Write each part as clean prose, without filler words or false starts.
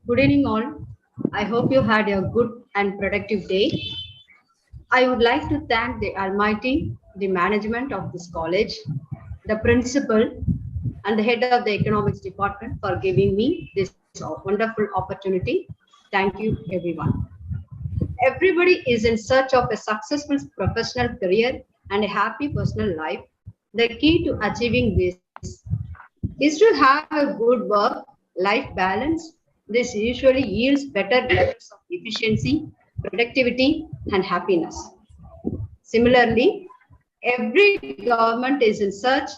Good evening, all. I hope you had a good and productive day. I would like to thank the Almighty, the management of this college, the principal, and the head of the economics department for giving me this wonderful opportunity. Thank you, everyone. Everybody is in search of a successful professional career and a happy personal life. The key to achieving this is to have a good work-life balance. This usually yields better levels of efficiency, productivity, and happiness. Similarly, every government is in search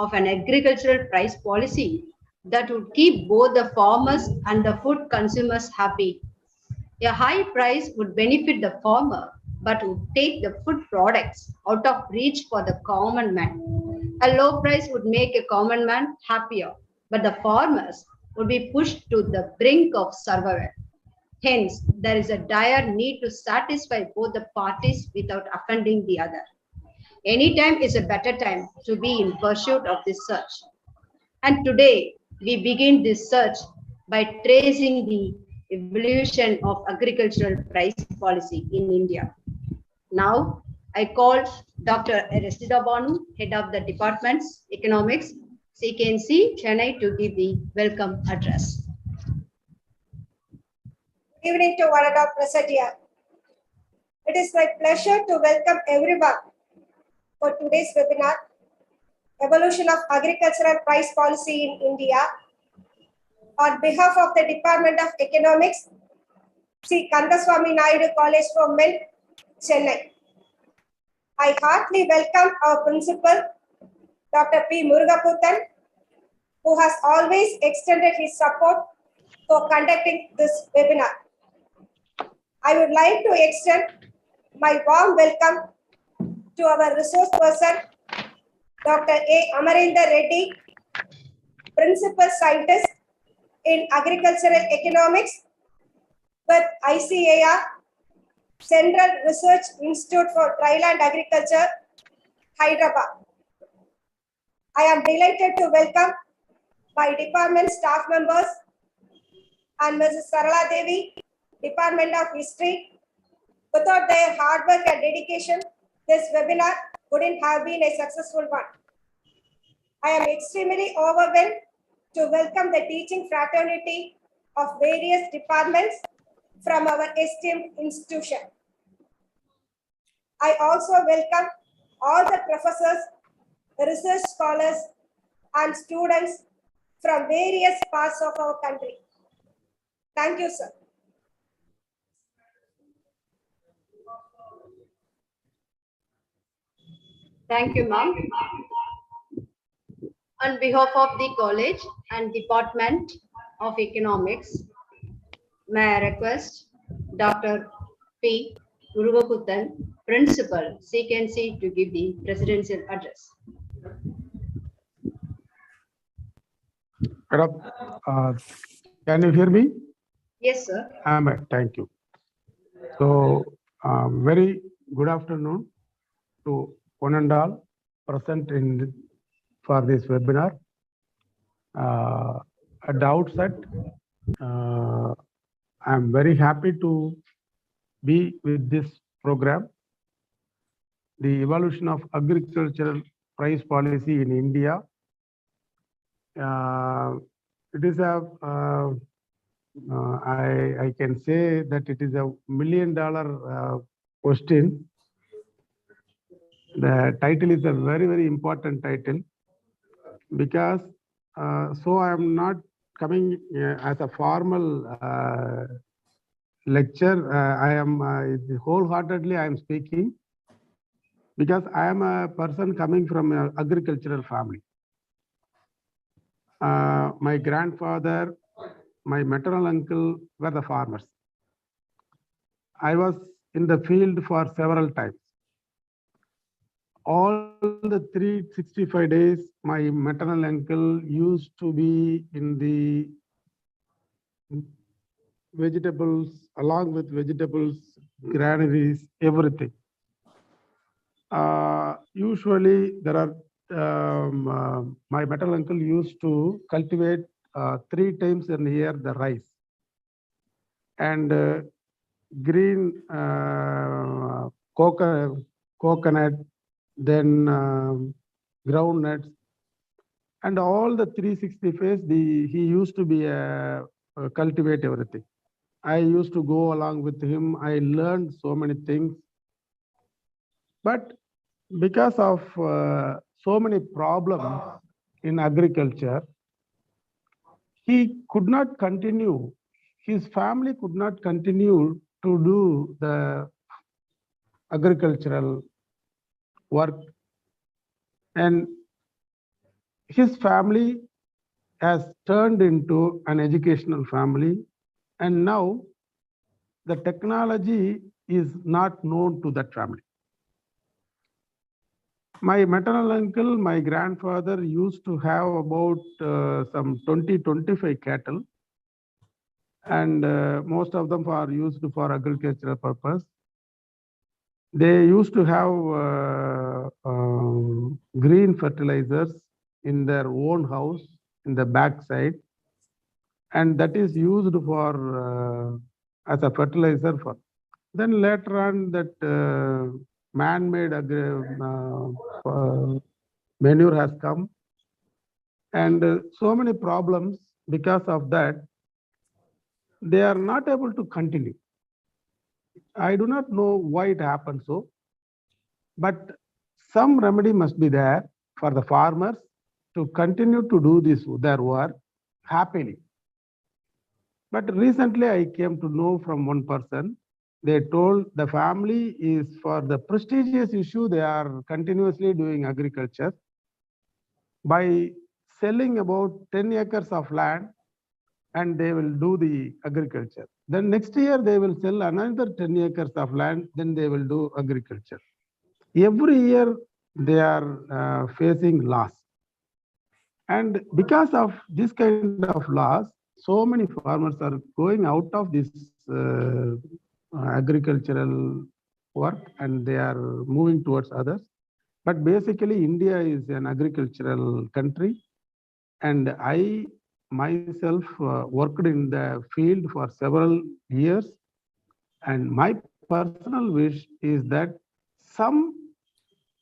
of an agricultural price policy that would keep both the farmers and the food consumers happy. A high price would benefit the farmer but would take the food products out of reach for the common man. A low price would make a common man happier, but the farmers would be pushed to the brink of survival. Hence, there is a dire need to satisfy both the parties without offending the other. Any time is a better time to be in pursuit of this search. And today, we begin this search by tracing the evolution of agricultural price policy in India. Now, I call Dr. Aristida Banu, Head of the Department's Economics, CKNC, Chennai, to give the welcome address. Good evening to one and all present here. It is my pleasure to welcome everyone for today's webinar, Evolution of Agricultural Price Policy in India. On behalf of the Department of Economics, Sri Kandaswamy Naidu College for Men, Chennai. I heartily welcome our principal, Dr. P. Murugaputtan, who has always extended his support for conducting this webinar. I would like to extend my warm welcome to our resource person, Dr. A. Amarendra Reddy, Principal Scientist in Agricultural Economics with ICAR, Central Research Institute for Dryland Agriculture, Hyderabad. I am delighted to welcome my department staff members and Mrs. Sarala Devi, Department of History. Without their hard work and dedication, this webinar wouldn't have been a successful one. I am extremely overwhelmed to welcome the teaching fraternity of various departments from our esteemed institution. I also welcome all the professors, research scholars, and students from various parts of our country. Thank you, sir. Thank you, ma'am. On behalf of the college and Department of Economics, may I request Dr. P. Murugaputtan, Principal, CKNC, to give the presidential address. Can you hear me? Yes, sir. Thank you. So, very good afternoon to one and all present for this webinar. At the outset, I'm very happy to be with this program, the evolution of agricultural price policy in India. It is I can say that it is a $1 million question. The title is a very, very important title because so I am not coming as a formal lecture. I am wholeheartedly I am speaking because I am a person coming from an agricultural family. My grandfather, my maternal uncle were the farmers. I was in the field for several times. All the 365 days, my maternal uncle used to be in the vegetables, along with vegetables, granaries, everything. Usually, there are my maternal uncle used to cultivate 3 times in a year the rice. and green coconut, then groundnuts, and all the 360 phase. He used to be cultivate everything. I used to go along with him. I learned so many things, but because of so many problems in agriculture, he could not continue. His family could not continue to do the agricultural work, and his family has turned into an educational family, and now the technology is not known to that family. My maternal uncle, my grandfather used to have about some 20-25 cattle, and most of them are used for agricultural purpose. They used to have green fertilizers in their own house in the back side, and that is used for as a fertilizer for. Then later on, that man-made manure has come, and so many problems because of that. They are not able to continue. I do not know why it happened so, but some remedy must be there for the farmers to continue to do their work happily. But recently I came to know from one person, they told the family is for the prestigious issue, they are continuously doing agriculture. By selling about 10 acres of land, and they will do the agriculture. Then next year they will sell another 10 acres of land, then they will do agriculture. Every year they are facing loss. And because of this kind of loss, so many farmers are going out of this agricultural work, and they are moving towards others. But basically India is an agricultural country, and I myself worked in the field for several years, and my personal wish is that some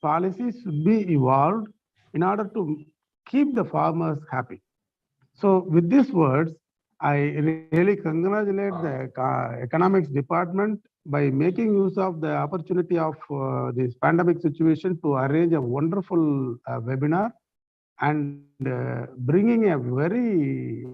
policies should be evolved in order to keep the farmers happy. So with these words, I really congratulate the economics department by making use of the opportunity of this pandemic situation to arrange a wonderful webinar, and bringing a very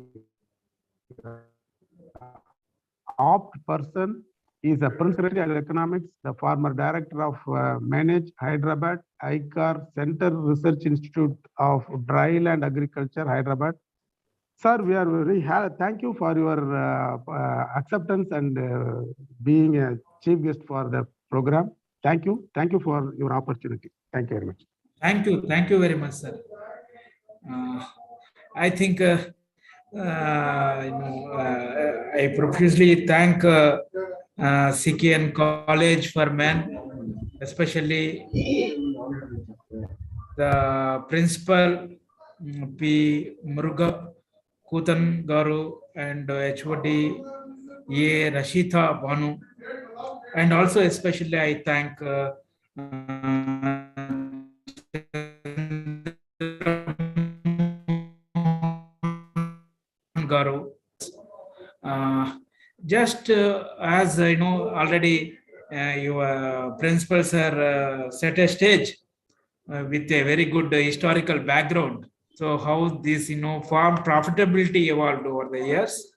apt person. Is a principal secretary of economics, the former director of Manage Hyderabad, ICAR Center Research Institute of Dryland Agriculture, Hyderabad. Sir, we are very happy. Thank you for your acceptance and being a chief guest for the program. Thank you. Thank you for your opportunity. Thank you very much. Thank you. Thank you very much, sir. I think I profusely thank CKN College for Men, especially the principal P. Muruga Kutan Garu and HOD A. Rashita Banu, and also especially I thank Garu. Just as you know, already your principals are set a stage with a very good historical background. So how this farm profitability evolved over the years.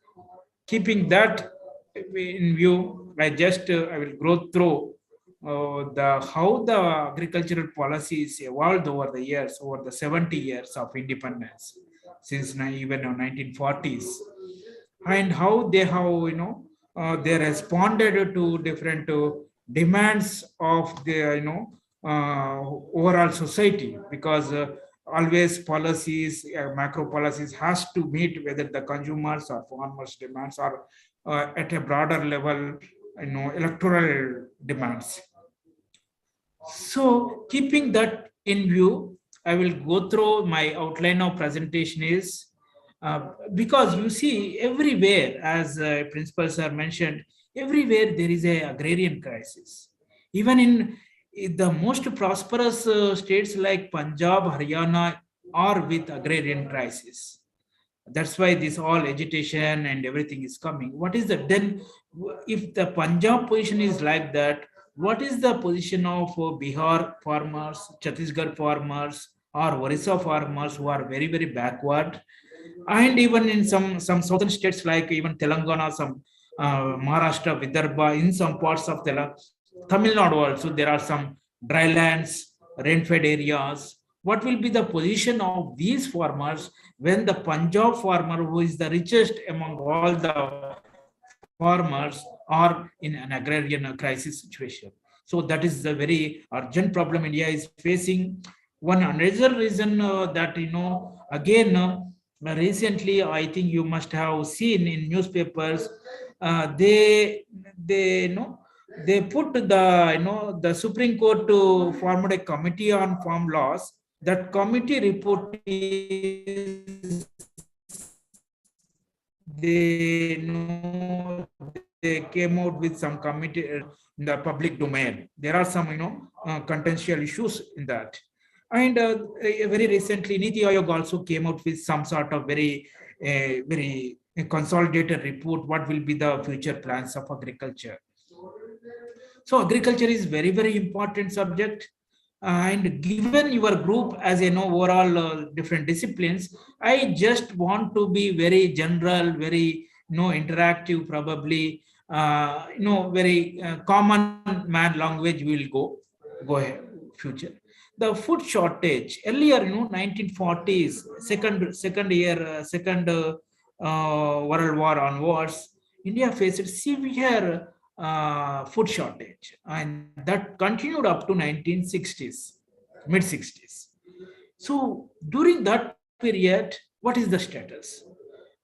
Keeping that in view, I will go through how the agricultural policies evolved over the years, over the 70 years of independence, since even 1940s, and how they have they responded to different demands of the overall society, because always policies, macro policies has to meet whether the consumers or farmers demands or at a broader level electoral demands. So keeping that in view, I will go through my outline of presentation is Because you see everywhere, as Principal Sir mentioned, everywhere there is a agrarian crisis. Even in the most prosperous states like Punjab, Haryana are with agrarian crisis. That's why this all agitation and everything is coming. What is the then? If the Punjab position is like that, what is the position of Bihar farmers, Chhattisgarh farmers, or Orissa farmers who are very very backward? And even in some southern states like even Telangana, some Maharashtra, Vidarbha, in some parts of Tamil Nadu also there are some drylands, rain-fed areas. What will be the position of these farmers when the Punjab farmer, who is the richest among all the farmers, are in an agrarian crisis situation? So that is a very urgent problem India is facing. One another reason that again recently I think you must have seen in newspapers, they they put the Supreme Court to form a committee on farm laws. That committee report is they came out with some committee in the public domain. There are some contentious issues in that. And very recently, Niti Aayog also came out with some sort of very consolidated report. What will be the future plans of agriculture? So agriculture is very, very important subject. And given your group as overall different disciplines, I just want to be very general, very interactive, probably very common man language will go ahead future. The food shortage earlier, 1940s, second World War onwards, India faced severe food shortage, and that continued up to 1960s, mid 60s. So during that period, what is the status?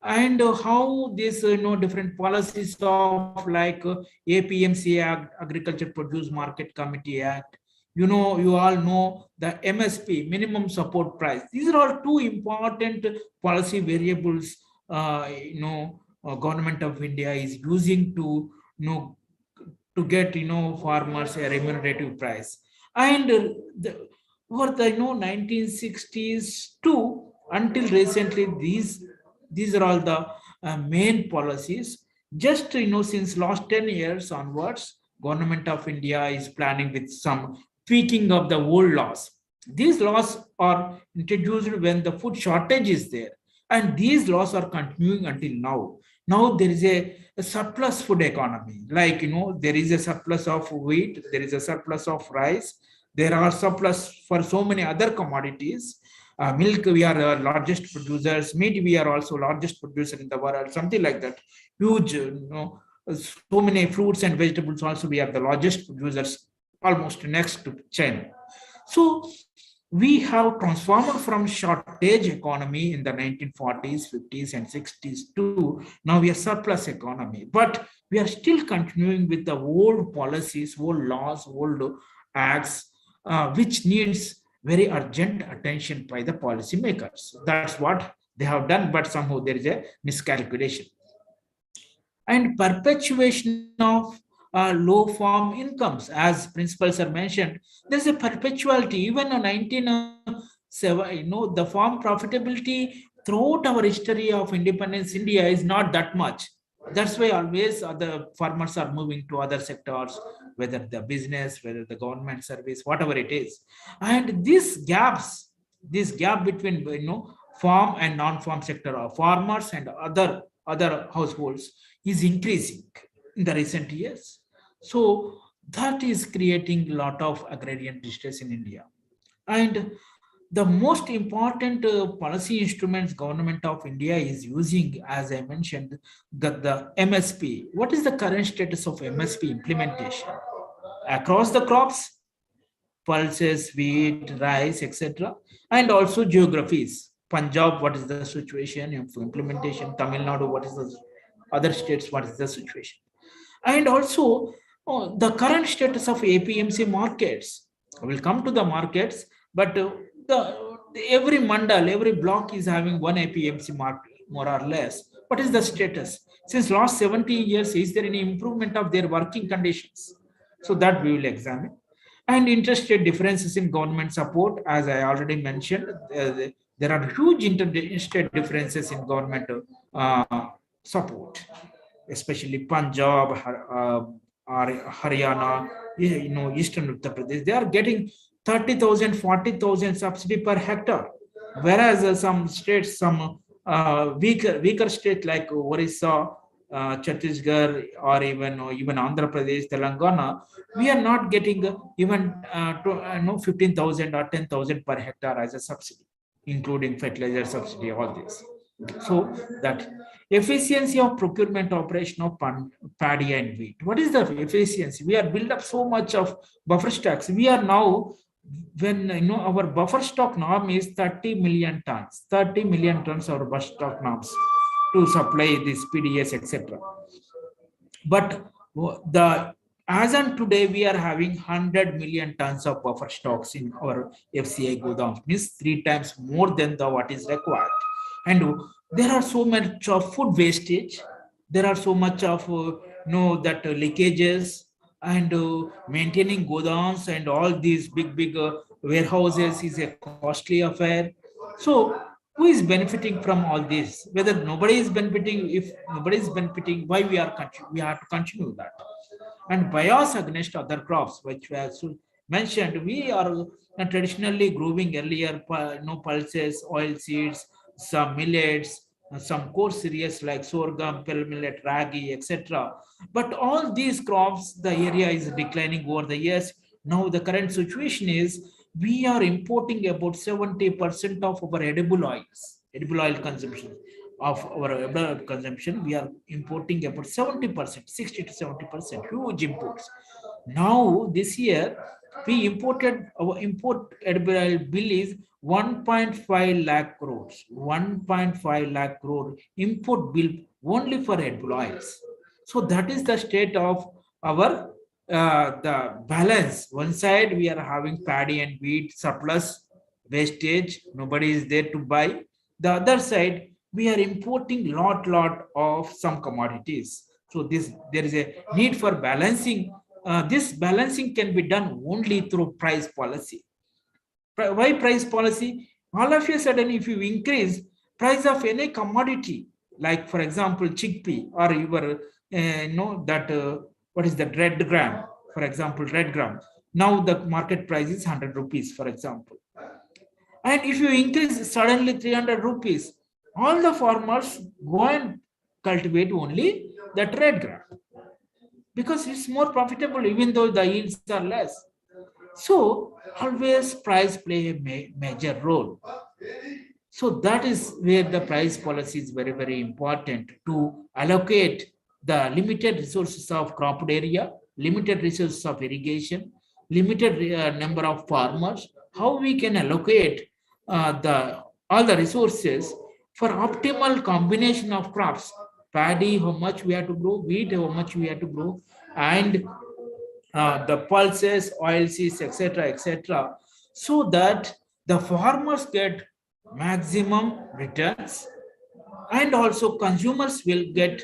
And how this different policies of like APMC Act, Agriculture Produce Market Committee Act, you all know the MSP, minimum support price. These are all two important policy variables government of India is using to to get farmers a remunerative price. And over the 1960s to until recently, these are all the main policies. Just since last 10 years onwards, government of India is planning with some tweaking of the old laws. These laws are introduced when the food shortage is there, and these laws are continuing until now. Now there is a surplus food economy. Like there is a surplus of wheat, there is a surplus of rice, there are surplus for so many other commodities. Milk, we are largest producers. Meat, we are also largest producer in the world. Something like that. Huge, so many fruits and vegetables. Also, we are the largest producers, almost next to China. So we have transformed from shortage economy in the 1940s, 50s, and 60s to now we are surplus economy. But we are still continuing with the old policies, old laws, old acts, which needs very urgent attention by the policymakers. That's what they have done, but somehow there is a miscalculation. And perpetuation of low farm incomes, as Principal Sir mentioned, there's a perpetuality. Even in 1907, the farm profitability throughout our history of independence India is not that much. That's why always other farmers are moving to other sectors, whether the business, whether the government service, whatever it is. And this gap between farm and non-farm sector of farmers and other households is increasing in the recent years. So that is creating a lot of agrarian distress in India. And the most important policy instruments government of India is using, as I mentioned, the MSP. What is the current status of MSP implementation? Across the crops, pulses, wheat, rice, etc. And also geographies. Punjab, what is the situation for implementation? Tamil Nadu, what is the other states, what is the situation? And also the current status of APMC markets. We'll come to the markets, but every mandal, every block is having one APMC more or less. What is the status? Since last 70 years, is there any improvement of their working conditions? So that we will examine. And interest rate differences in government support, as I already mentioned, there are huge interstate differences in government support, especially Punjab, or Haryana, Eastern Uttar Pradesh. They are getting 30,000, 40,000 subsidy per hectare, whereas some states, some weaker states like Orissa, Chhattisgarh, or even Andhra Pradesh, Telangana, we are not getting even 15,000 or 10,000 per hectare as a subsidy, including fertilizer subsidy, all this. So that efficiency of procurement operation of paddy and wheat. What is the efficiency? We are built up so much of buffer stocks. We are now, when our buffer stock norm is 30 million tons, 30 million tons our buffer stock norms to supply this PDS, etc. But as on today, we are having 100 million tons of buffer stocks in our FCI godowns, means 3 times more than what is required. And there are so much of food wastage. There are so much of leakages, and maintaining godowns and all these big warehouses is a costly affair. So who is benefiting from all this? Whether nobody is benefiting, if nobody is benefiting, why we have to continue that. And bias against other crops, which we also mentioned, we are traditionally growing earlier, pulses, oil seeds, some millets, some coarse cereals like sorghum, pearl millet, ragi, etc. But all these crops, the area is declining over the years. Now the current situation is we are importing about 70% of our edible oil consumption. Of our edible consumption, we are importing about 70%, 60 to 70%, huge imports. Now this year, we imported, our import edible oil bill is 1.5 lakh crores, 1.5 lakh crore import bill only for edible oils. So that is the state of our the balance. One side we are having paddy and wheat surplus, wastage, nobody is there to buy. The other side, we are importing lot of some commodities. So there is a need for balancing. This balancing can be done only through price policy. Why price policy? All of a sudden, if you increase price of any commodity, like for example chickpea, or your what is that, red gram, for example, red gram. Now the market price is 100 rupees, for example. And if you increase suddenly 300 rupees, all the farmers go and cultivate only that red gram, because it's more profitable, even though the yields are less. So always price play a major role. So that is where the price policy is very, very important, to allocate the limited resources of crop area, limited resources of irrigation, limited number of farmers, how we can allocate all the resources for optimal combination of crops. Paddy, how much we have to grow, wheat, how much we have to grow, and the pulses, oilseeds, etc., so that the farmers get maximum returns, and also consumers will get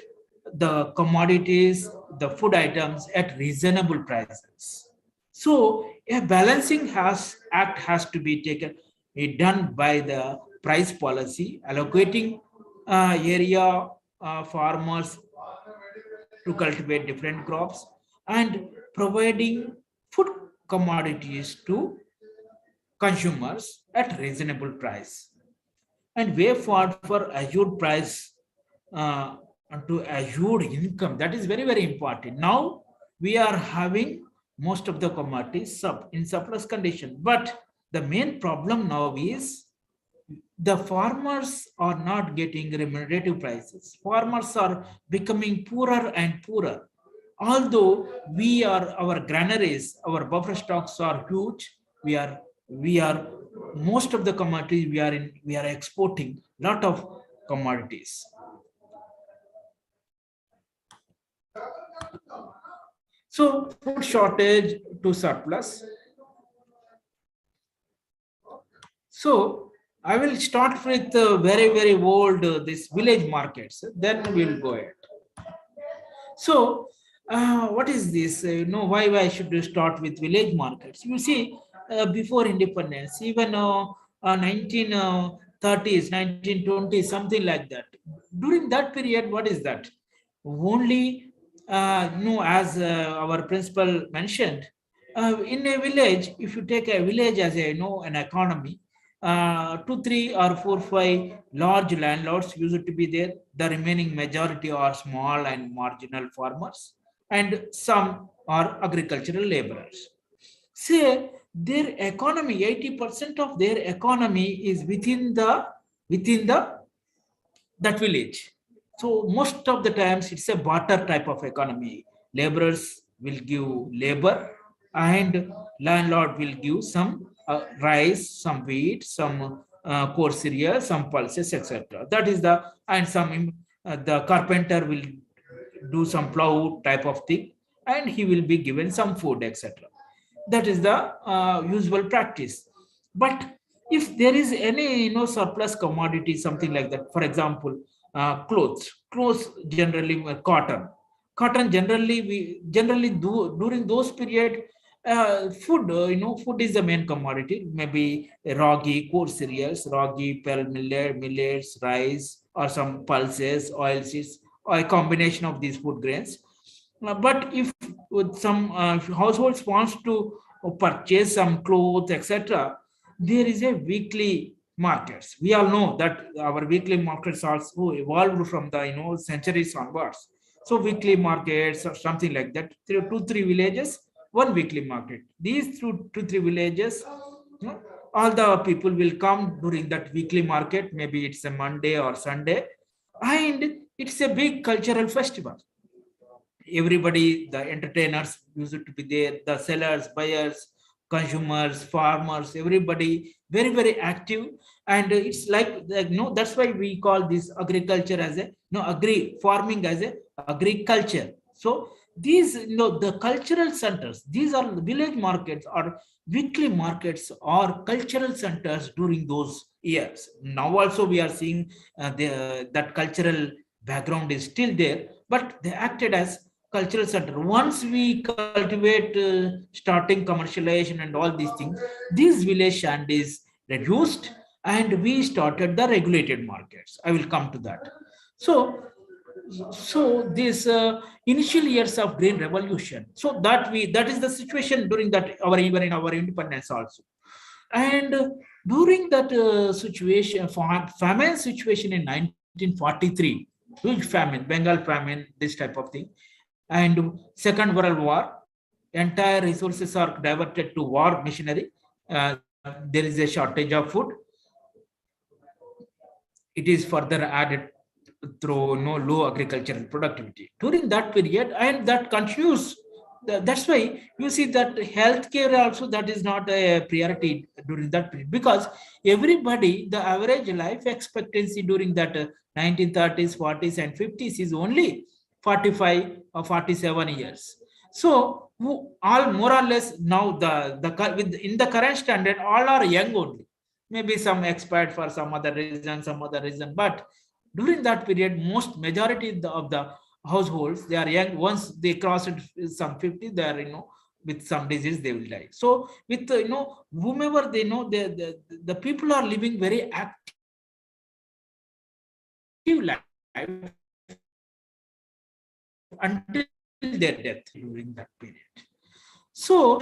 the commodities, the food items at reasonable prices. So a balancing act has to be done by the price policy, allocating area farmers to cultivate different crops, and providing food commodities to consumers at reasonable price, and way forward for assured price to assured income. That is very, very important. Now we are having most of the commodities in surplus condition, but the main problem now is the farmers are not getting remunerative prices. Farmers are becoming poorer and poorer. Although our granaries, our buffer stocks are huge, we are most of the commodities we are exporting lot of commodities. So food shortage to surplus. So I will start with very old this village markets. Then we'll go ahead. So, what is this? Why should you start with village markets? You see, before independence, even 1930s, 1920s, something like that. During that period, what is that? Only, as our principal mentioned, in a village, if you take a village as a, an economy, two, three, or four, five large landlords used to be there. The remaining majority are small and marginal farmers, and some are agricultural laborers. Say their economy, 80% of their economy is within the that village. So most of the times it's a barter type of economy. Laborers will give labor and landlord will give some rice, some wheat, some coarse cereals, some pulses, etc. That is and some the carpenter will do some plow type of thing and he will be given some food, etc. That is the usual practice. But if there is any surplus commodity, something like that, for example, clothes generally cotton generally we generally do during those period. Food is the main commodity, maybe ragi, coarse cereals, ragi, pearl millets, rice, or some pulses, oil seeds, or a combination of these food grains. But if with some households wants to purchase some clothes, etc., there is a weekly markets. We all know that our weekly markets also evolved from the centuries onwards. So weekly markets or something like that. Two, three villages, one weekly market. These two, three villages, all the people will come during that weekly market. Maybe it's a Monday or Sunday, and it's a big cultural festival. Everybody, the entertainers used to be there, the sellers, buyers, consumers, farmers, everybody very active. And it's like that's why we call this agriculture as a farming as a agriculture. So these the cultural centers, these are the village markets or weekly markets or cultural centers during those years. Now also we are seeing that cultural background is still there, but they acted as cultural center. Once we cultivate starting commercialization and all these things, these village shanties reduced and we started the regulated markets. I will come to that. So this initial years of green revolution, so that is the situation during that our even in our independence also. And during that situation, famine situation in 1943, huge famine, Bengal famine, this type of thing, and Second World War, entire resources are diverted to war machinery. There is a shortage of food. It is further added through low agricultural productivity during that period, and that continues. That's why you see that healthcare also, that is not a priority during that period, because everybody, the average life expectancy during that 1930s, 40s, and 50s is only 45 or 47 years. So all more or less now in the current standard, all are young only. Maybe some expired for some other reason, but during that period, most majority of the households, they are young. Once they cross some 50, they are with some disease, they will die. So with whomever they know, the people are living very active life until their death during that period. So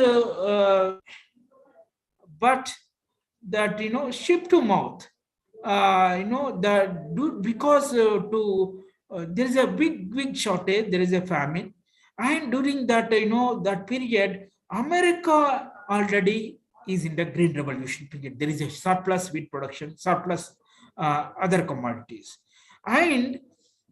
but that ship to mouth, because there is a big shortage, there is a famine, and during that that period, America already is in the green revolution period. There is a surplus wheat production, surplus other commodities, and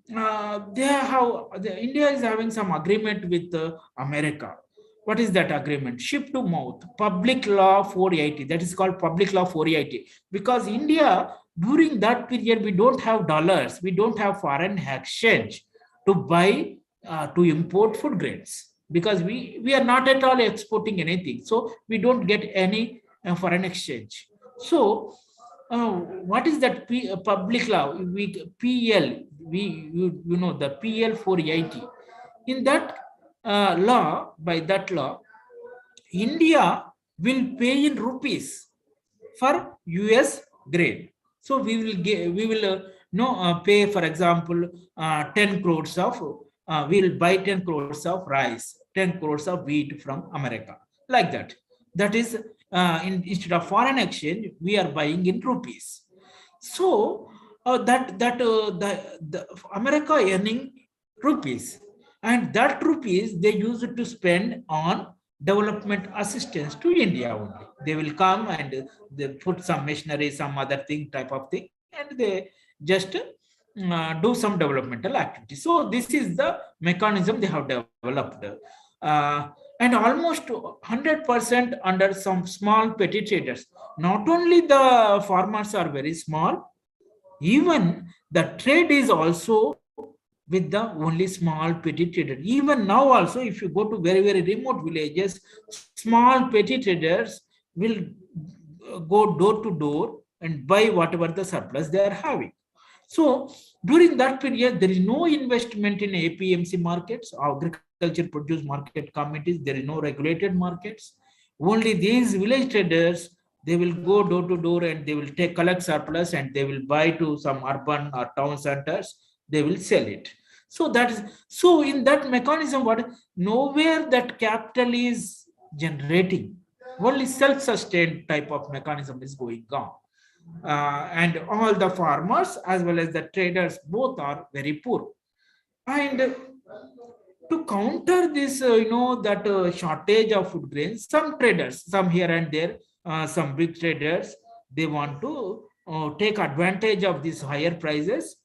India is having some agreement with America. What is that agreement? Ship to mouth, public law 480. That is called public law 480. Because India, during that period, we don't have dollars, we don't have foreign exchange to buy, to import food grains, because we are not at all exporting anything. So we don't get any foreign exchange. So what is that public law? PL, you know the PL 480. In that law, by that law, India will pay in rupees for US grade. So we will pay, for example, 10 crores of we will buy 10 crores of rice, 10 crores of wheat from America, like that. That is instead of foreign exchange, we are buying in rupees. So the America earning rupees, and that rupees they use it to spend on development assistance to India only. They will come and they put some machinery, some other thing, type of thing, and they just do some developmental activity. So this is the mechanism they have developed. And almost 100% under some small petty traders. Not only the farmers are very small, even the trade is also with the only small petty trader. Even now also, if you go to very, very remote villages, small petty traders will go door to door and buy whatever the surplus they are having. So during that period, there is no investment in APMC markets, agriculture produce market committees. There is no regulated markets. Only these village traders, they will go door to door and they will collect surplus and they will buy to some urban or town centers. They will sell it. So that is, so in that mechanism, what nowhere that capital is generating, only self-sustained type of mechanism is going on. And all the farmers as well as the traders both are very poor. And to counter this, that shortage of food grains, some traders, some here and there, some big traders, they want to take advantage of these higher prices,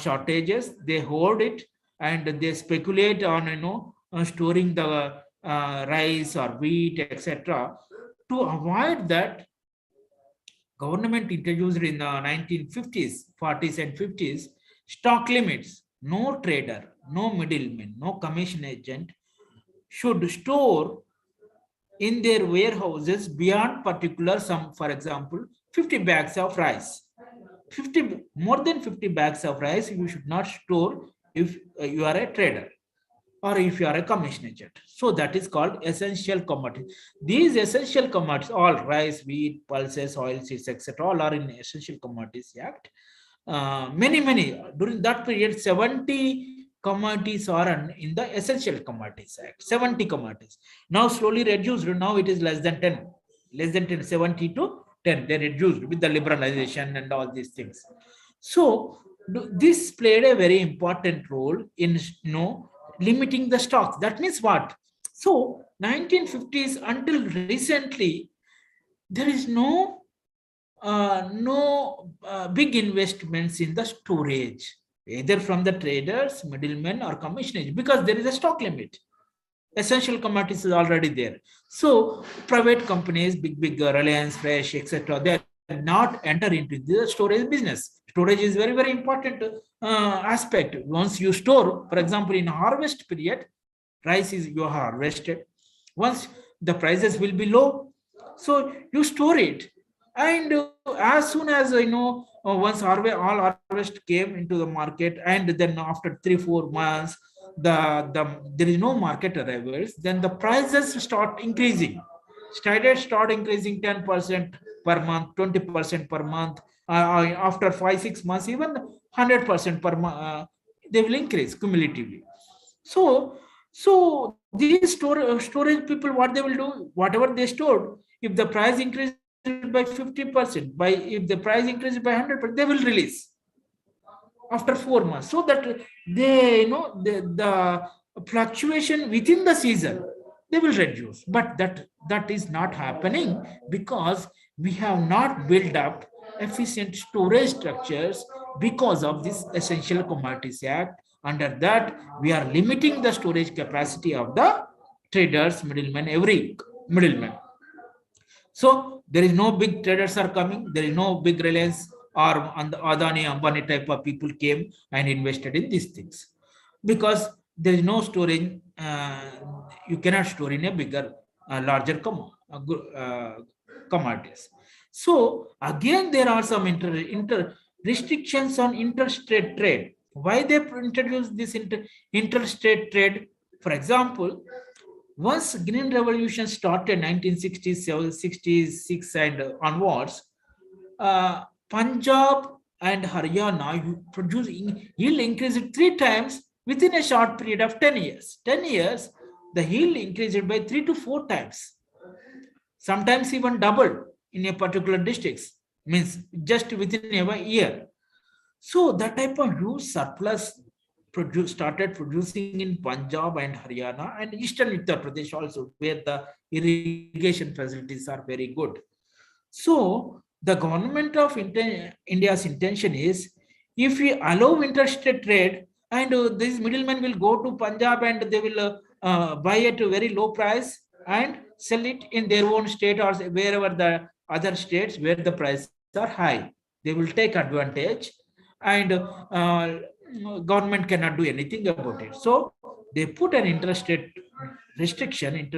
shortages. They hold it and they speculate on, storing the rice or wheat, etc. To avoid that, government introduced in the 1950s, 40s and 50s, stock limits. No trader, no middleman, no commission agent should store in their warehouses beyond particular some, for example, 50 bags of rice. More than 50 bags of rice you should not store if you are a trader or if you are a commission agent. So that is called essential commodities. These essential commodities, all rice, wheat, pulses, oilseeds, etc., all are in Essential Commodities Act. Many during that period, 70 commodities are in the Essential Commodities Act. 70 commodities. Now slowly reduced. Now it is less than 10. Less than 10. 70 to 10. They reduced with the liberalization and all these things. So this played a very important role in limiting the stocks. That means what? So 1950s until recently, there is no big investments in the storage, either from the traders, middlemen, or commission agents, because there is a stock limit. Essential commodities is already there. So private companies, big Reliance, Fresh, etc., they are not enter into the storage business. Storage is very, very important aspect. Once you store, for example, in harvest period, rice is you harvested. Once the prices will be low, so you store it. And as soon as once all harvest came into the market, and then after 3-4 months, there is no market arrivals, then the prices start increasing. Start increasing 10% per month, 20% per month. After 5-6 months, even 100% per month, they will increase cumulatively. So these storage people, what they will do, whatever they stored, if the price increases by 50%, if the price increases by 100%, they will release after 4 months, so that they the fluctuation within the season, they will reduce. But that is not happening, because we have not built up efficient storage structures because of this Essential Commodities Act. Under that, we are limiting the storage capacity of the traders, middlemen, every middleman. So there is no big traders are coming. There is no big Reliance or Adani, Ambani type of people came and invested in these things, because there is no storing. You cannot store in a bigger, larger commodities. So again, there are some inter restrictions on interstate trade. Why they introduced this interstate trade? For example, once Green Revolution started 1966 and onwards, Punjab and Haryana produce yield increased 3 times within a short period of 10 years. 10 years, the yield increased by 3 to 4 times, sometimes even doubled in a particular districts, means just within a year. So that type of huge surplus started producing in Punjab and Haryana and eastern Uttar Pradesh also, where the irrigation facilities are very good. So the government of India's intention is, if we allow interstate trade and these middlemen will go to Punjab and they will buy at a very low price and sell it in their own state or wherever the other states where the prices are high. They will take advantage and government cannot do anything about it. So they put an interstate restriction.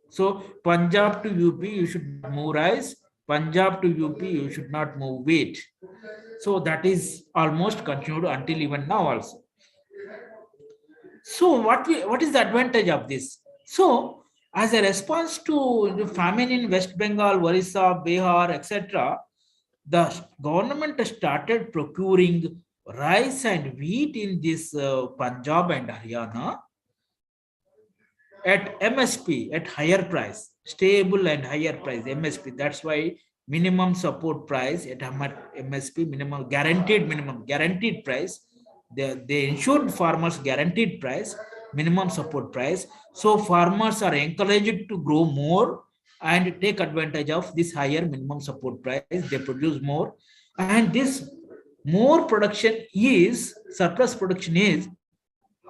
So Punjab to UP, you should move rice. Punjab to UP, you should not move wheat. So that is almost continued until even now also. So what is the advantage of this? So as a response to the famine in West Bengal, Orissa, Bihar, etc., the government started procuring rice and wheat in this Punjab and Haryana at MSP, at higher price, stable and higher price, MSP. That's why minimum support price at MSP, guaranteed price. They ensured farmers guaranteed price, minimum support price. So farmers are encouraged to grow more and take advantage of this higher minimum support price. They produce more, and this more production is, surplus production is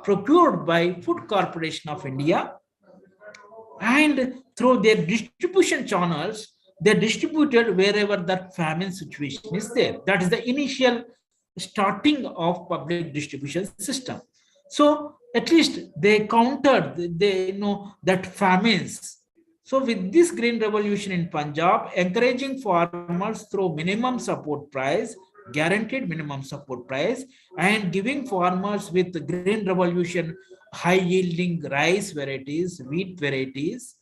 procured by Food Corporation of India, and through their distribution channels, they distributed wherever that famine situation is there. That is the initial starting of public distribution system. So at least they countered, they know that famines. So with this Green Revolution in Punjab, encouraging farmers through minimum support price, guaranteed minimum support price, and giving farmers with the Green Revolution high yielding rice varieties, wheat varieties,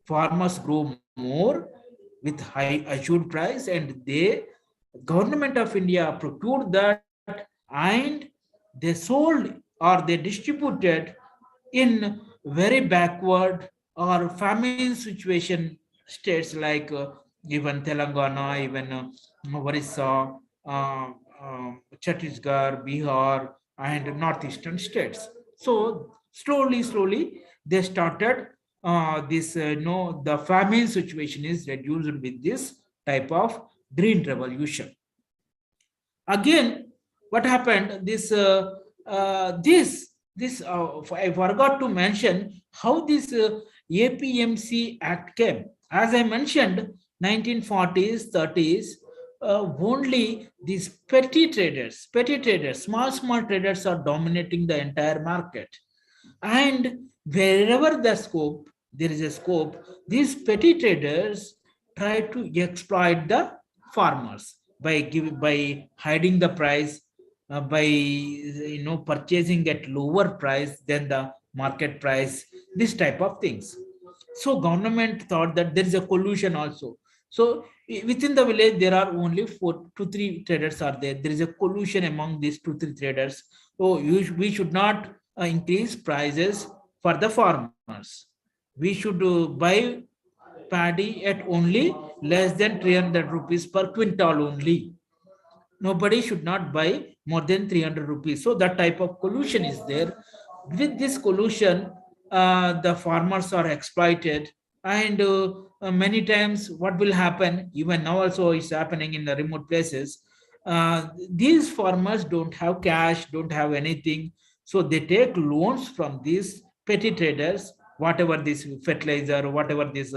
farmers grow more with high assured price, and the government of India procured that and they sold or they distributed in very backward or famine situation states like even Telangana, even Orissa, Chhattisgarh, Bihar, and northeastern states. So slowly they started the famine situation is reduced with this type of Green Revolution. Again, what happened? I forgot to mention how this APMC Act came. As I mentioned, 1940s, 30s, only these petty traders, small traders are dominating the entire market. And wherever there is a scope, these petty traders try to exploit the farmers by hiding the price, by purchasing at lower price than the market price, this type of things. So government thought that there is a collusion also. So within the village there are only 2 to 3 traders are there. There is a collusion among these 2 to 3 traders. So we should not increase prices for the farmers. We should buy paddy at only less than 300 rupees per quintal only. Nobody should not buy more than 300 rupees. So that type of collusion is there. With this collusion, the farmers are exploited, and many times what will happen, even now also is happening in the remote places, these farmers don't have cash, don't have anything, so they take loans from these petty traders, whatever this fertilizer, whatever this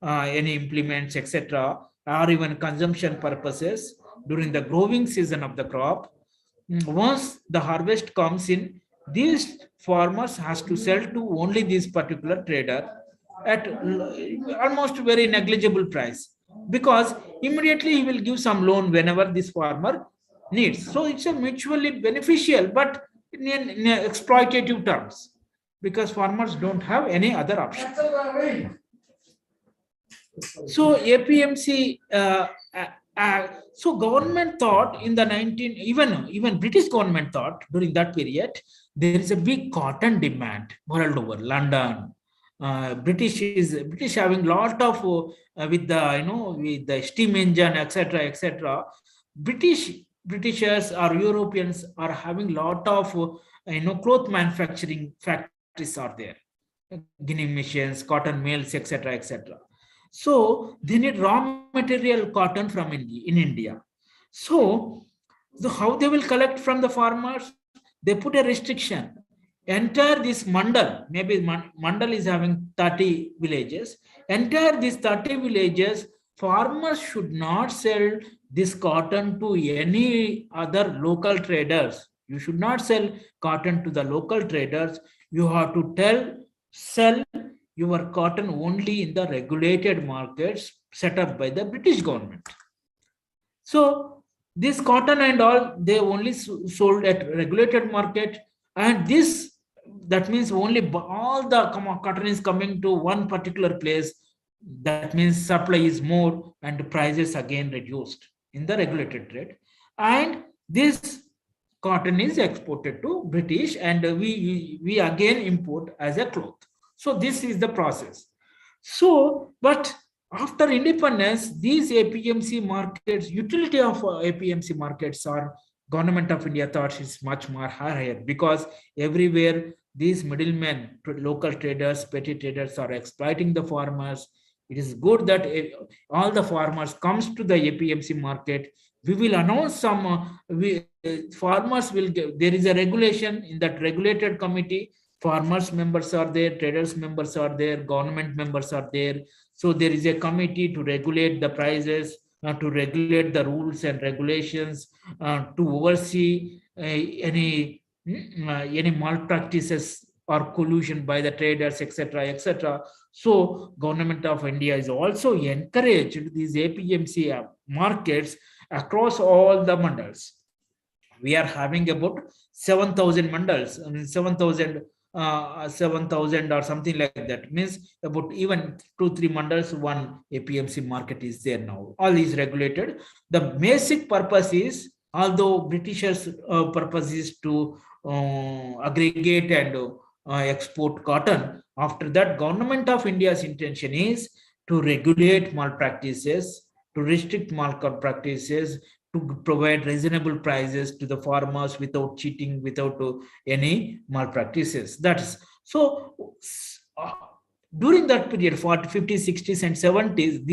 any implements, etc., or even consumption purposes during the growing season of the crop. Once the harvest comes in, these farmers has to sell to only this particular trader at almost very negligible price. because immediately he will give some loan whenever this farmer needs. So it's a mutually beneficial, but in exploitative terms, because farmers don't have any other option. So APMC, so government thought in the even British government thought during that period there is a big cotton demand world over. London, British having lot of with the with the steam engine, etc. Britishers or Europeans are having lot of cloth manufacturing factories are there, ginning machines, cotton mills, etc. So they need raw material cotton from India. So how they will collect from the farmers? They put a restriction. Enter this mandal, maybe mandal is having 30 villages. Enter these 30 villages, farmers should not sell this cotton to any other local traders. You should not sell cotton to the local traders. You have to sell your cotton only in the regulated markets set up by the British government. So this cotton and all, they only sold at regulated market, and that means only all the cotton is coming to one particular place. That means supply is more and prices again reduced in the regulated trade, and this cotton is exported to British, and we again import as a cloth. So this is the process. So, but after independence, these APMC markets, utility of APMC markets are government of India thought is much more higher, because everywhere these middlemen, local traders, petty traders are exploiting the farmers. It is good that all the farmers comes to the APMC market. We will announce some, farmers will give, there is a regulation in that regulated committee. Farmers members are there, traders members are there, government members are there. So there is a committee to regulate the prices, to regulate the rules and regulations, to oversee any malpractices or collusion by the traders, etc. So government of India is also encouraged these APMC markets across all the mandals. We are having about 7,000 mandals, 7,000 or something like that. Means about even 2-3 mandals, one APMC market is there now. All is regulated. The basic purpose is, although Britishers' purpose is to aggregate and export cotton, after that government of India's intention is to regulate malpractices, to restrict malpractices, to provide reasonable prices to the farmers without cheating, without any malpractices. That is so. During that period, 40s, 50s, 60s, and 70s,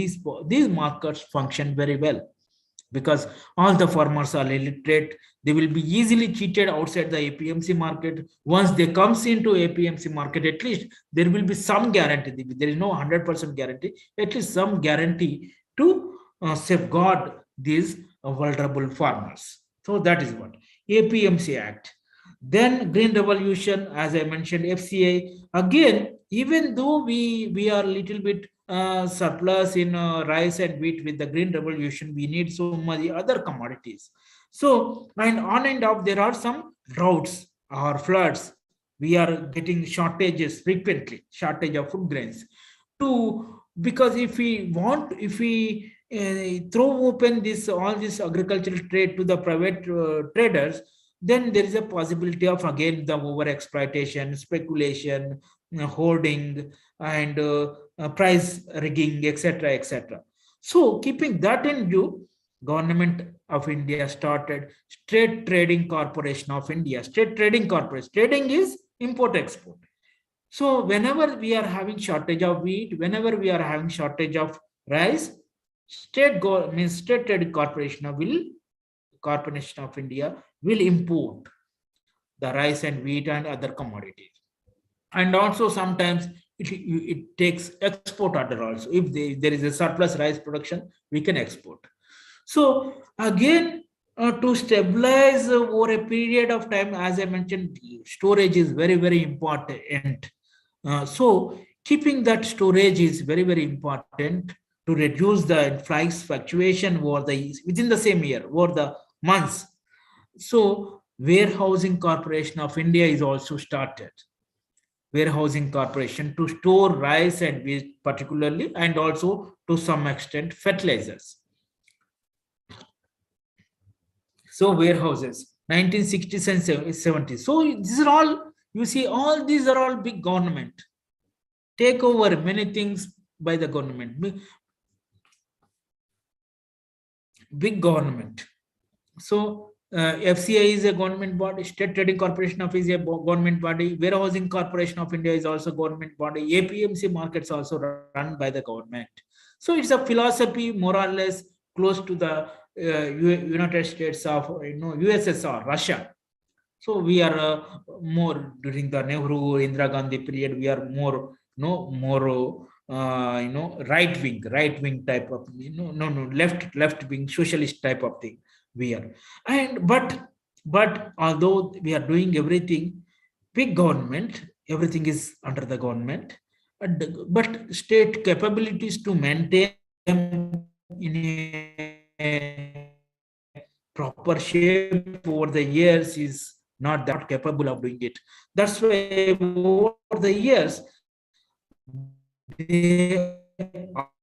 these markets function very well, because all the farmers are illiterate. They will be easily cheated outside the APMC market. Once they comes into APMC market, at least there will be some guarantee. There is no 100% guarantee, at least some guarantee to safeguard these vulnerable farmers. So that is what APMC Act. Then Green Revolution, as I mentioned, FCA. Again, even though we are a little bit surplus in rice and wheat, with the Green Revolution, we need so many other commodities. So, and on and off, there are some droughts or floods. We are getting shortages frequently, shortage of food grains. Because if we throw open all this agricultural trade to the private traders, then there is a possibility of again the over exploitation, speculation, hoarding, and price rigging, etc. So keeping that in view, government of India started State Trading Corporation of India. State Trading Corporation. Trading is import export. So whenever we are having shortage of wheat, whenever we are having shortage of rice, State Trading Corporation of India will import the rice and wheat and other commodities. And also sometimes it takes export order also. If there is a surplus rice production, we can export. So again, to stabilize over a period of time, as I mentioned, storage is very, very important. So keeping that storage is very, very important. to reduce the price fluctuation over the within the same year, over the months. So Warehousing Corporation of India is also started. Warehousing Corporation to store rice and wheat particularly, and also to some extent fertilizers. So warehouses, 1960s and 70s. So these are all, you see, all these are all big government. Take over many things by the government. Big government. So FCI is a government body, State Trading Corporation of India is a government body, Warehousing Corporation of India is also government body, APMC markets also run by the government. So it's a philosophy more or less close to the United States of USSR, Russia. So we are more during the Nehru, Indira Gandhi period. We are more right wing type of left wing socialist type of thing we are. And but although we are doing everything big government, everything is under the government, but state capabilities to maintain in a proper shape over the years is not that capable of doing it. That's why over the years,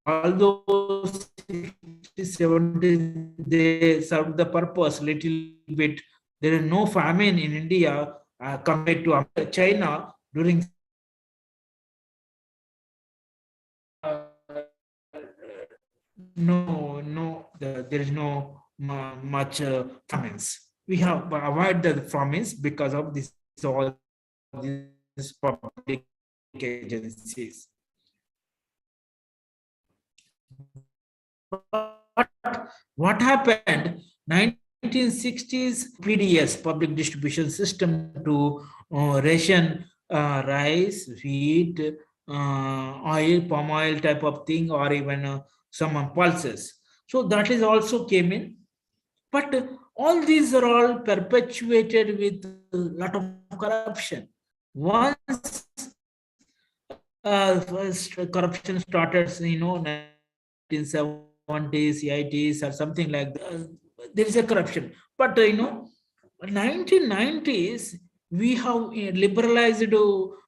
although 60, 70, they served the purpose little bit. There is no famine in India compared to China during there is no much famines. We have avoided the famines because of this all these public agencies. But what happened? 1960s PDS, public distribution system, to ration rice, wheat, oil, palm oil type of thing, or even some pulses. So that is also came in. But all these are all perpetuated with a lot of corruption. Once first corruption started, 1970s, 80s, or something like that, there is a corruption. But 1990s, we have liberalized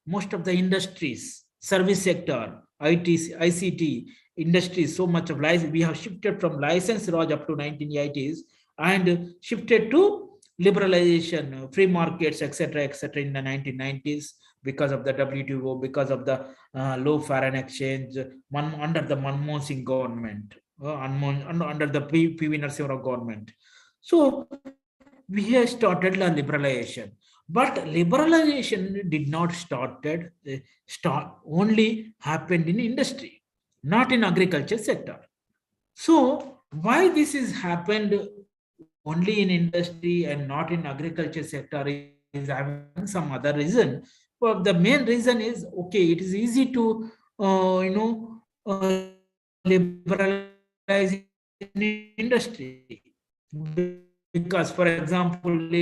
most of the industries, service sector, IT, ICT industries. So much of license, we have shifted from license Raj up to 1980s and shifted to liberalization, free markets, etc., in the 1990s because of the WTO, because of the low foreign exchange under the Manmohan Singh government, under the PV Narasimha Rao government. So we have started the liberalization, but liberalization did not only happened in industry, not in agriculture sector. So why this is happened only in industry and not in agriculture sector is having some other reason. Well, the main reason is, okay, it is easy to liberalize in industry because, for example,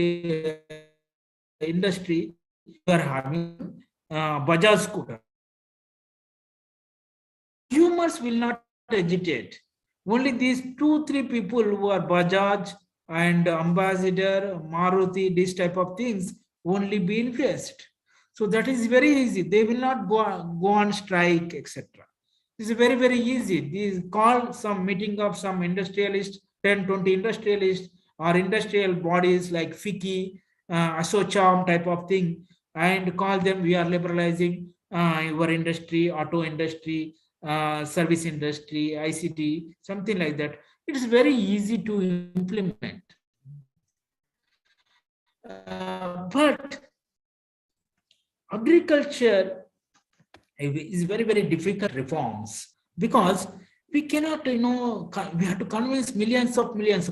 industry, you are having Bajaj scooter. Consumers will not agitate. Only these 2-3 people who are Bajaj and Ambassador, Maruti, this type of things only be influenced. So that is very easy. They will not go on strike, etc. This is very, very easy. These call some meeting of some industrialists, 10, 20 industrialists or industrial bodies like FICCI, ASSOCHAM type of thing, and call them, we are liberalizing your industry, auto industry, service industry, ICT, something like that. It is very easy to implement. But agriculture is very, very difficult reforms because we cannot, we have to convince millions,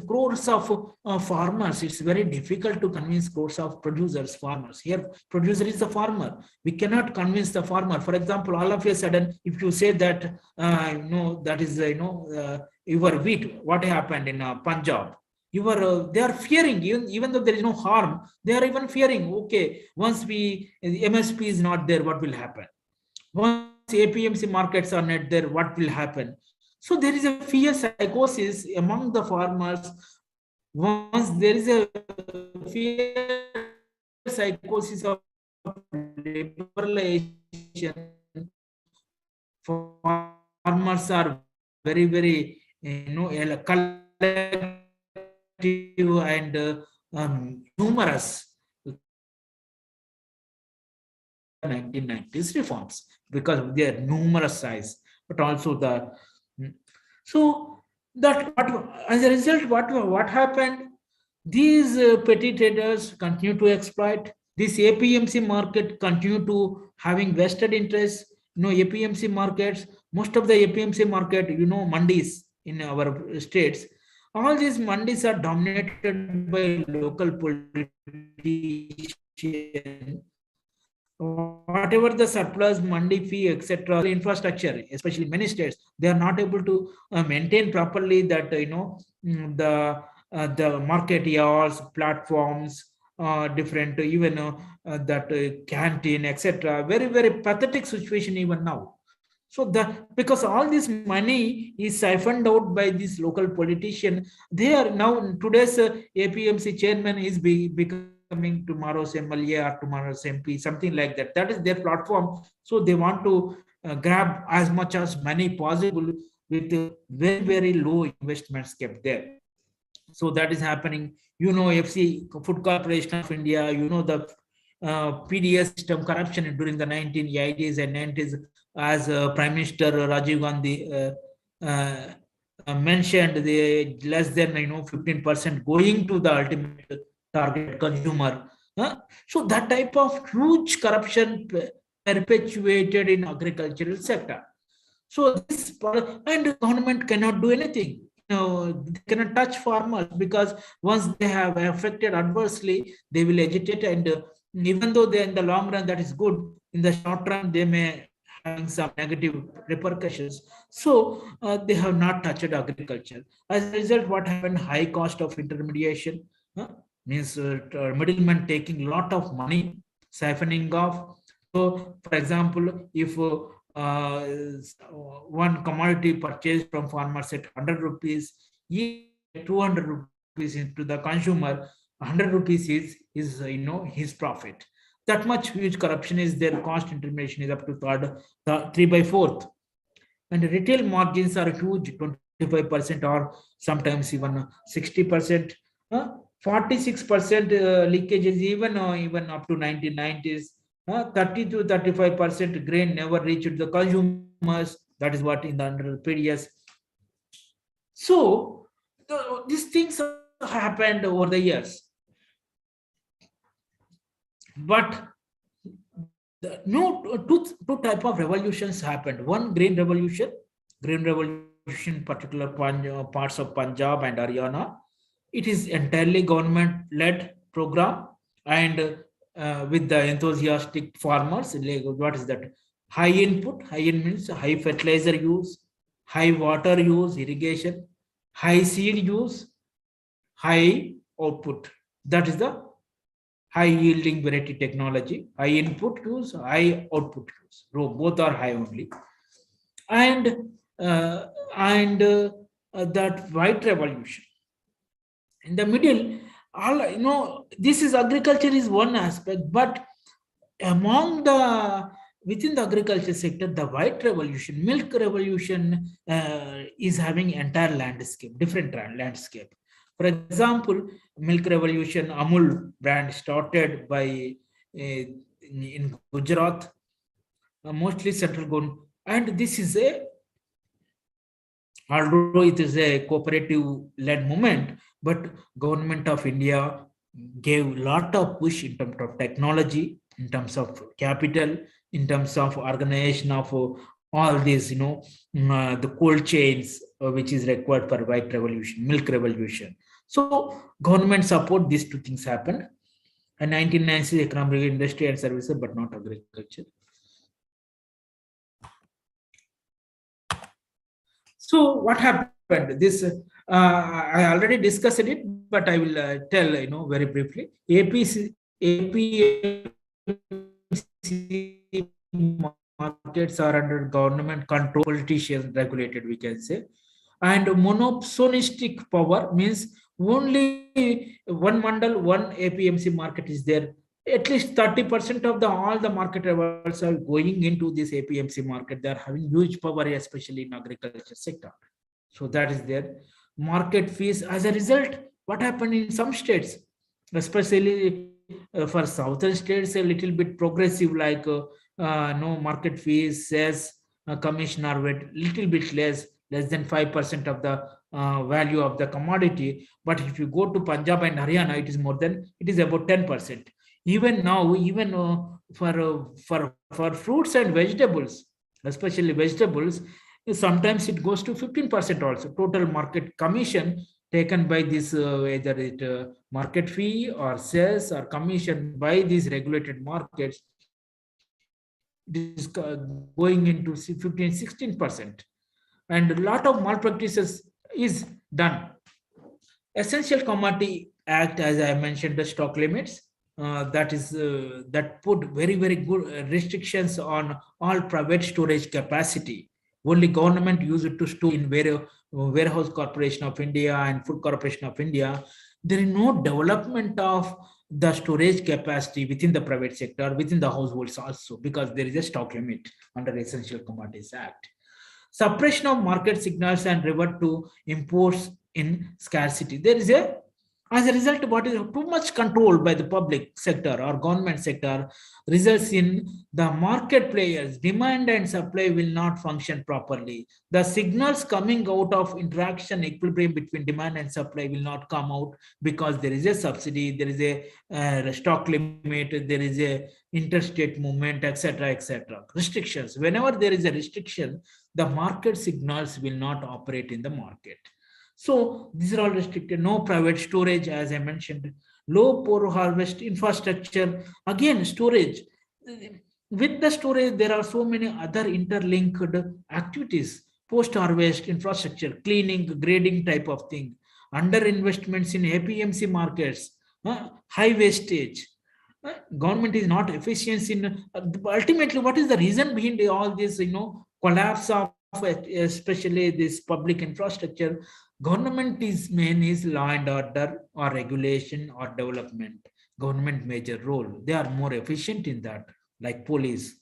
crores of farmers. It's very difficult to convince crores of producers, farmers. Here, producer is the farmer. We cannot convince the farmer. For example, all of a sudden, if you say that, that is, your wheat, what happened in Punjab? They are fearing, even though there is no harm, they are even fearing, okay, once MSP is not there, what will happen? Once APMC markets are not there, what will happen? So there is a fear psychosis among the farmers. Once there is a fear psychosis of liberalization, farmers are very collective and numerous 1990s reforms because of their numerous size, but also the so that what as a result what happened? These petty traders continue to exploit. This APMC market continue to having vested interests. APMC markets, most of the APMC market, mandis in our states, all these mandis are dominated by local politicians. Whatever the surplus, mandi fee, etc., infrastructure, especially many states, they are not able to maintain properly that the market yards, platforms, different even that canteen, etc. Very pathetic situation even now. So because all this money is siphoned out by this local politician, they are now today's APMC chairman is becoming tomorrow's MLA or tomorrow's MP, something like that. That is their platform. So they want to grab as much as money possible with very low investments kept there. So that is happening. FC, Food Corporation of India, the PDS system corruption during the 1980s and 90s, as Prime Minister Rajiv Gandhi mentioned, the less than 15% going to the ultimate target consumer. So that type of huge corruption perpetuated in agricultural sector. So this and the government cannot do anything. They cannot touch farmers because once they have affected adversely, they will agitate, and even though they in the long run that is good, in the short run they may having some negative repercussions. So they have not touched agriculture. As a result, what happened? High cost of intermediation, means middlemen taking a lot of money, siphoning off. So, for example, if one commodity purchased from farmers at 100 rupees, 200 rupees into the consumer, 100 rupees is his profit. That much huge corruption is there. Cost intermediation is up to 3/4, and retail margins are huge, 25% or sometimes even 60%. 46% leakages, even up to 1990s. 30 to 35% grain never reached the consumers. That is what in the under PDS. So these things happened over the years, but two type of revolutions happened. One, grain revolution, particular parts of Punjab and Haryana. It is entirely government-led program, and with the enthusiastic farmers. What is that? High input, means high fertilizer use, high water use, irrigation, high seed use, high output. That is the high yielding variety technology. High input use, high output use. Both are high only. And that white revolution. In the middle, this is agriculture is one aspect, but within the agriculture sector, the white revolution, milk revolution is having entire landscape, different landscape. For example, milk revolution, Amul brand started by in Gujarat, mostly central government, and this is although it is a cooperative-led movement, but government of India gave a lot of push in terms of technology, in terms of capital, in terms of organization of all these, the cold chains, which is required for white revolution, milk revolution. So government support, these two things happened. And 1990s economic, industry and services, but not agriculture. So what happened? This I already discussed it, but I will tell very briefly. APMC markets are under government control, politicians regulated, we can say. And monopolistic power means only one mandal, one APMC market is there. At least 30% of all the market levels are going into this APMC market. They are having huge power, especially in agriculture sector. So that is there. Market fees, as a result, what happened in some states, especially for southern states, a little bit progressive, like no market fees, cess, commission are little bit less than 5% of the value of the commodity. But if you go to Punjab and Haryana, it is about 10%. Even now, even for fruits and vegetables, especially vegetables, sometimes it goes to 15% also. Total market commission taken by this, whether it market fee or sales or commission by these regulated markets, it is going into 15-16%. And a lot of malpractices is done. Essential Commodity Act, as I mentioned, the stock limits, that put very good restrictions on all private storage capacity. Only government use it to store in Warehouse Corporation of India and Food Corporation of India. There is no development of the storage capacity within the private sector, within the households also, because there is a stock limit under Essential Commodities Act. Suppression of market signals and revert to imports in scarcity. As a result, what is too much control by the public sector or government sector results in the market players, demand and supply will not function properly. The signals coming out of interaction equilibrium between demand and supply will not come out because there is a subsidy, there is a stock limit, there is a interstate movement, etc., etc. Restrictions. Whenever there is a restriction, the market signals will not operate in the market. So these are all restricted. No private storage, as I mentioned. Low post-harvest infrastructure. Again, storage. With the storage, there are so many other interlinked activities. Post-harvest infrastructure, cleaning, grading type of thing. Under investments in APMC markets. High wastage. Government is not efficient in. Ultimately, what is the reason behind all this? Collapse of especially this public infrastructure. Government is law and order or regulation or development. Government major role. They are more efficient in that, like police,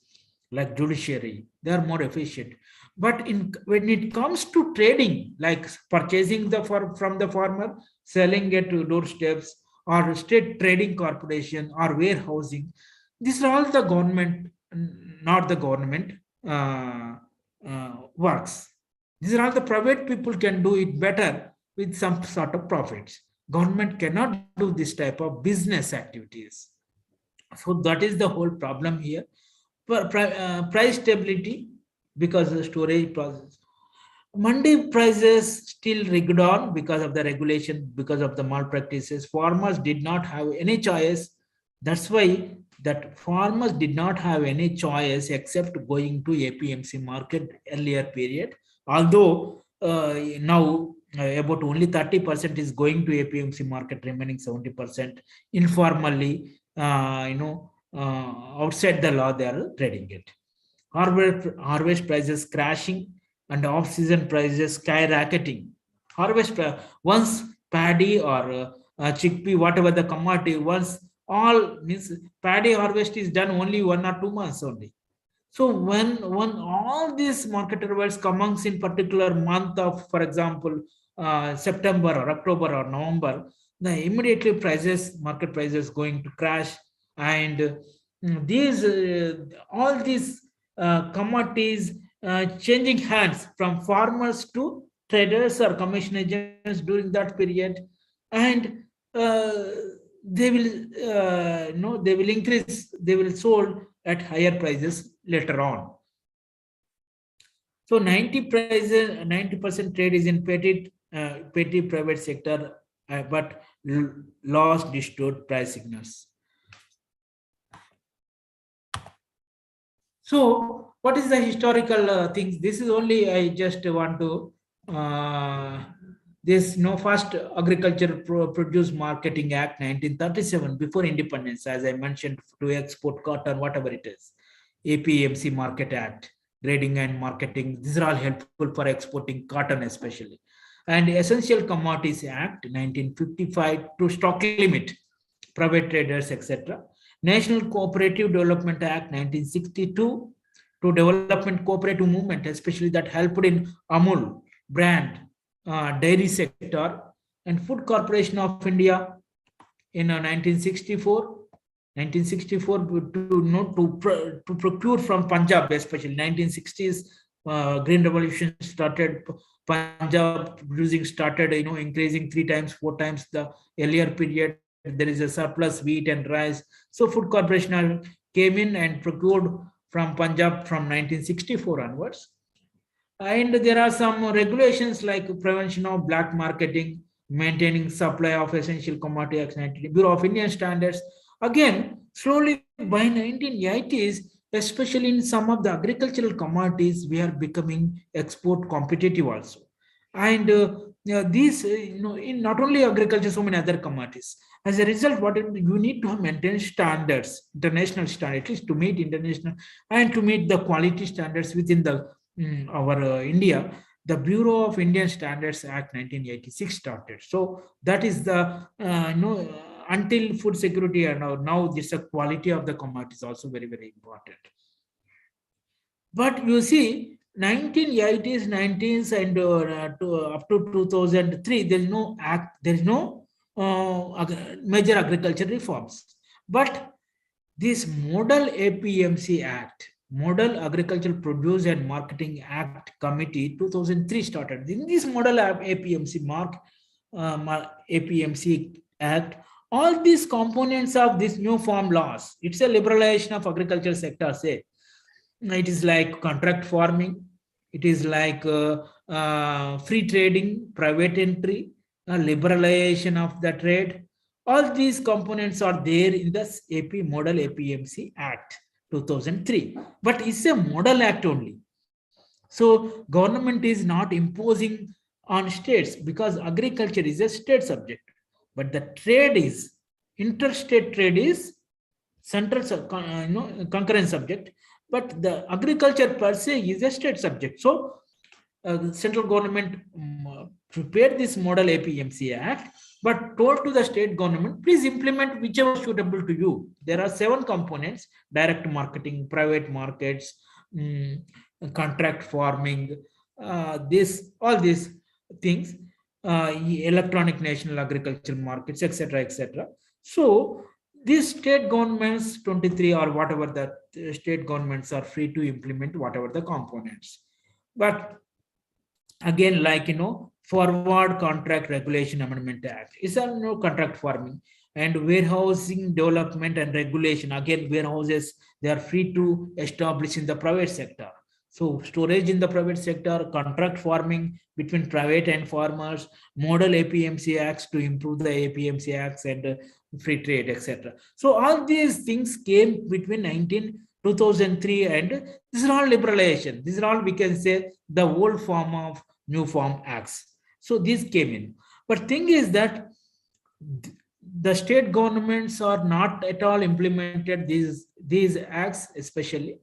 like judiciary. They are more efficient. But when it comes to trading, like purchasing from the farmer, selling it to doorsteps, or state trading corporation or warehousing, these are all the government, not the government works. These are all the private people can do it better with some sort of profits. Government cannot do this type of business activities. So that is the whole problem here. Price stability because of the storage process. Mandi prices still rigged on because of the regulation, because of the malpractices. Farmers did not have any choice. That's why that farmers did not have any choice except going to APMC market earlier period. Although now about only 30% is going to APMC market, remaining 70% informally, outside the law they are trading it. Harvest prices crashing and off-season prices skyrocketing. Once paddy or chickpea, whatever the commodity, once all means paddy harvest is done only 1 or 2 months only. So when all these market levels comes in particular month of, for example, September or October or November, the immediately market prices going to crash, and all these commodities changing hands from farmers to traders or commission agents during that period, and they will increase, they will sold at higher prices later on. So 90% trade is in petty private sector, but lost distort price signals. So what is the historical things? This is only, I just want to first Agriculture Produce Marketing Act 1937, before independence, as I mentioned, to export cotton, whatever it is. APMC Market Act, Grading and Marketing. These are all helpful for exporting cotton especially. And Essential Commodities Act 1955 to stock limit private traders, etc. National Cooperative Development Act 1962 to development cooperative movement, especially that helped in Amul brand, dairy sector, and Food Corporation of India in 1964 to procure from Punjab, especially 1960s. Green Revolution started. Punjab producing started, increasing 3 times, 4 times the earlier period. There is a surplus wheat and rice. So Food Corporation came in and procured from Punjab from 1964 onwards. And there are some regulations like prevention of black marketing, maintaining supply of essential commodity acts, Bureau of Indian Standards. Again, slowly by 1980s, especially in some of the agricultural commodities, we are becoming export competitive also. And these, in not only agriculture, so many other commodities. As a result, what you need to maintain standards, international standards, at least to meet international and to meet the quality standards within the our India. The Bureau of Indian Standards Act 1986 started. So that is the until food security and now this quality of the commodities also very, very important. But you see, 1980s, 90s, and up to 2003, there is no act, there is no major agriculture reforms. But this Model APMC Act, Model Agricultural Produce and Marketing Act Committee 2003 started. In this Model APMC Act, all these components of this new farm laws, it's a liberalization of agricultural sector, say. It is like contract farming, it is like free trading, private entry, liberalization of the trade. All these components are there in this Model APMC Act 2003, but it's a model act only. So government is not imposing on states because agriculture is a state subject, but the trade is, interstate trade is central concurrent subject, but the agriculture per se is a state subject. So central government prepared this Model APMC Act, but told to the state government, please implement whichever suitable to you. There are 7 components: direct marketing, private markets, contract farming, all these things, electronic national agricultural markets, etc., etc. So these state governments, 23 or whatever the state governments, are free to implement whatever the components. But again, like, Forward Contract Regulation Amendment Act is a contract farming, and warehousing development and regulation. Again, warehouses, they are free to establish in the private sector. So storage in the private sector, contract farming between private and farmers, Model APMC Acts to improve the APMC Acts and free trade, etc. So all these things came between 2003, and this is all liberalization. These are all, we can say, the old form of new farm acts. So these came in. But thing is that the state governments are not at all implemented these acts, especially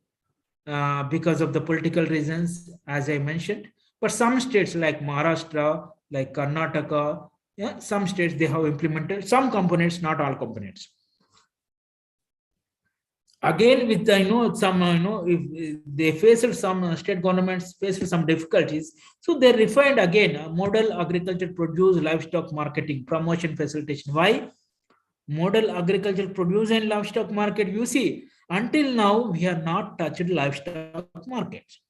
because of the political reasons, as I mentioned. But some states like Maharashtra, like Karnataka, some states, they have implemented some components, not all components. Again, with if they faced some state governments faced some difficulties, so they refined again Model Agriculture Produce Livestock Marketing Promotion Facilitation. Why? Model Agriculture Produce and Livestock Market. You see, until now we have not touched livestock markets.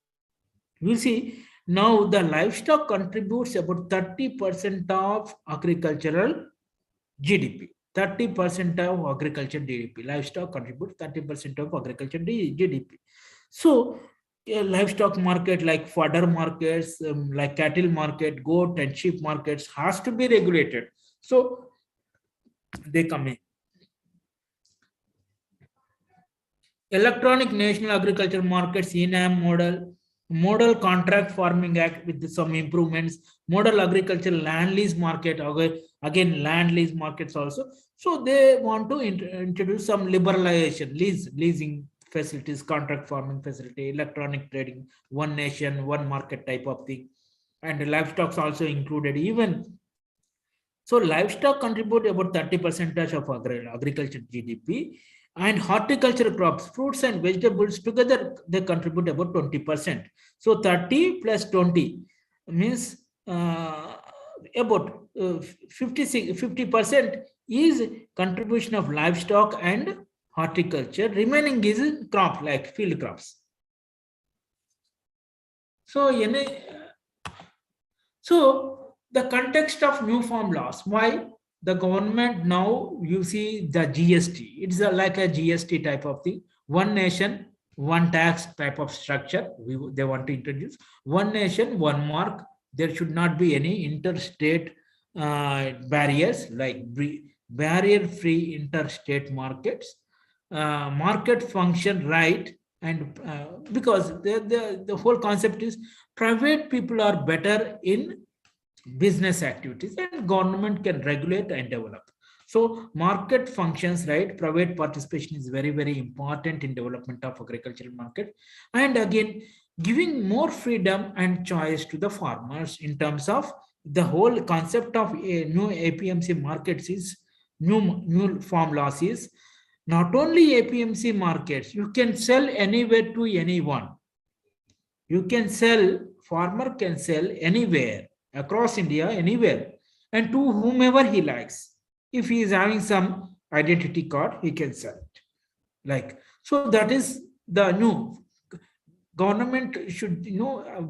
You see, now the livestock contributes about 30% of agricultural GDP. 30% of agriculture GDP. Livestock contributes 30% of agriculture GDP. So livestock market, like fodder markets, like cattle market, goat and sheep markets, has to be regulated. So they come in. Electronic National Agriculture Markets, ENAM Model Contract Farming Act with some improvements, Model Agriculture Land Lease Market, again land lease markets also. So they want to introduce some liberalization, leasing facilities, contract farming facility, electronic trading, one nation, one market type of thing. And livestock also included even. So livestock contribute about 30% of agriculture GDP, and horticultural crops, fruits and vegetables together, they contribute about 20%. So 30 plus 20 means about 50% is contribution of livestock and horticulture. Remaining is crop like field crops. So the context of new farm laws, why the government now, you see the GST, it's like a GST type of thing, one nation, one tax type of structure. They want to introduce one nation, one mark. There should not be any interstate barriers, like barrier-free interstate markets, market function right, and because the whole concept is private people are better in business activities and government can regulate and develop. So market functions right, private participation is very, very important in development of agricultural market. And again, giving more freedom and choice to the farmers in terms of the whole concept of a new APMC markets is new farm laws is not only APMC markets, you can sell anywhere to anyone. You can sell, farmer can sell anywhere across India, anywhere, and to whomever he likes. If he is having some identity card, he can sell it. Like, so that is the new government should,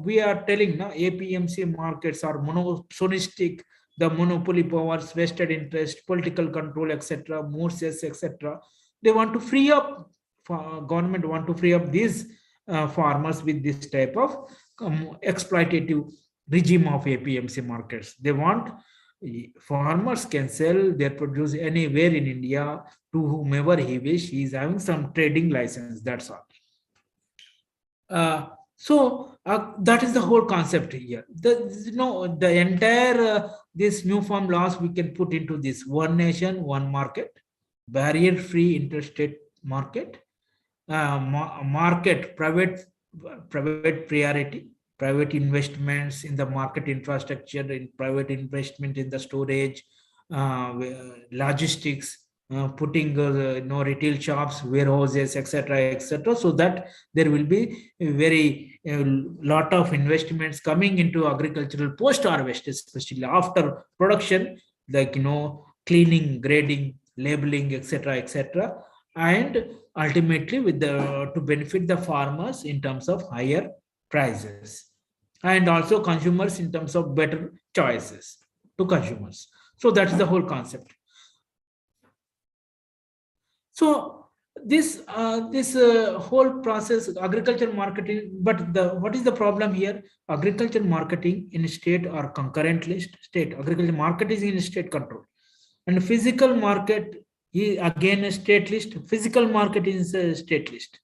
we are telling now APMC markets are monopolistic, the monopoly powers, vested interest, political control, etc., more sales, etc. They want to free up, government want to free up these farmers with this type of exploitative regime of APMC markets. They want farmers can sell their produce anywhere in India to whomever he wish. He is having some trading license. That's all. That is the whole concept here. The entire this new farm laws we can put into this one nation, one market, barrier-free interstate market, market private priority, private investments in the market infrastructure, in private investment in the storage, logistics, putting retail shops, warehouses, etc., so that there will be a very lot of investments coming into agricultural post harvest, especially after production, like cleaning, grading, labeling, etc., and ultimately with to benefit the farmers in terms of higher prices, and also consumers in terms of better choices to consumers. So that is the whole concept. So this whole process, agriculture marketing, but what is the problem here? Agriculture marketing in state or concurrent list. State agriculture market is in state control, and physical market is again a state list. Physical market is a state list,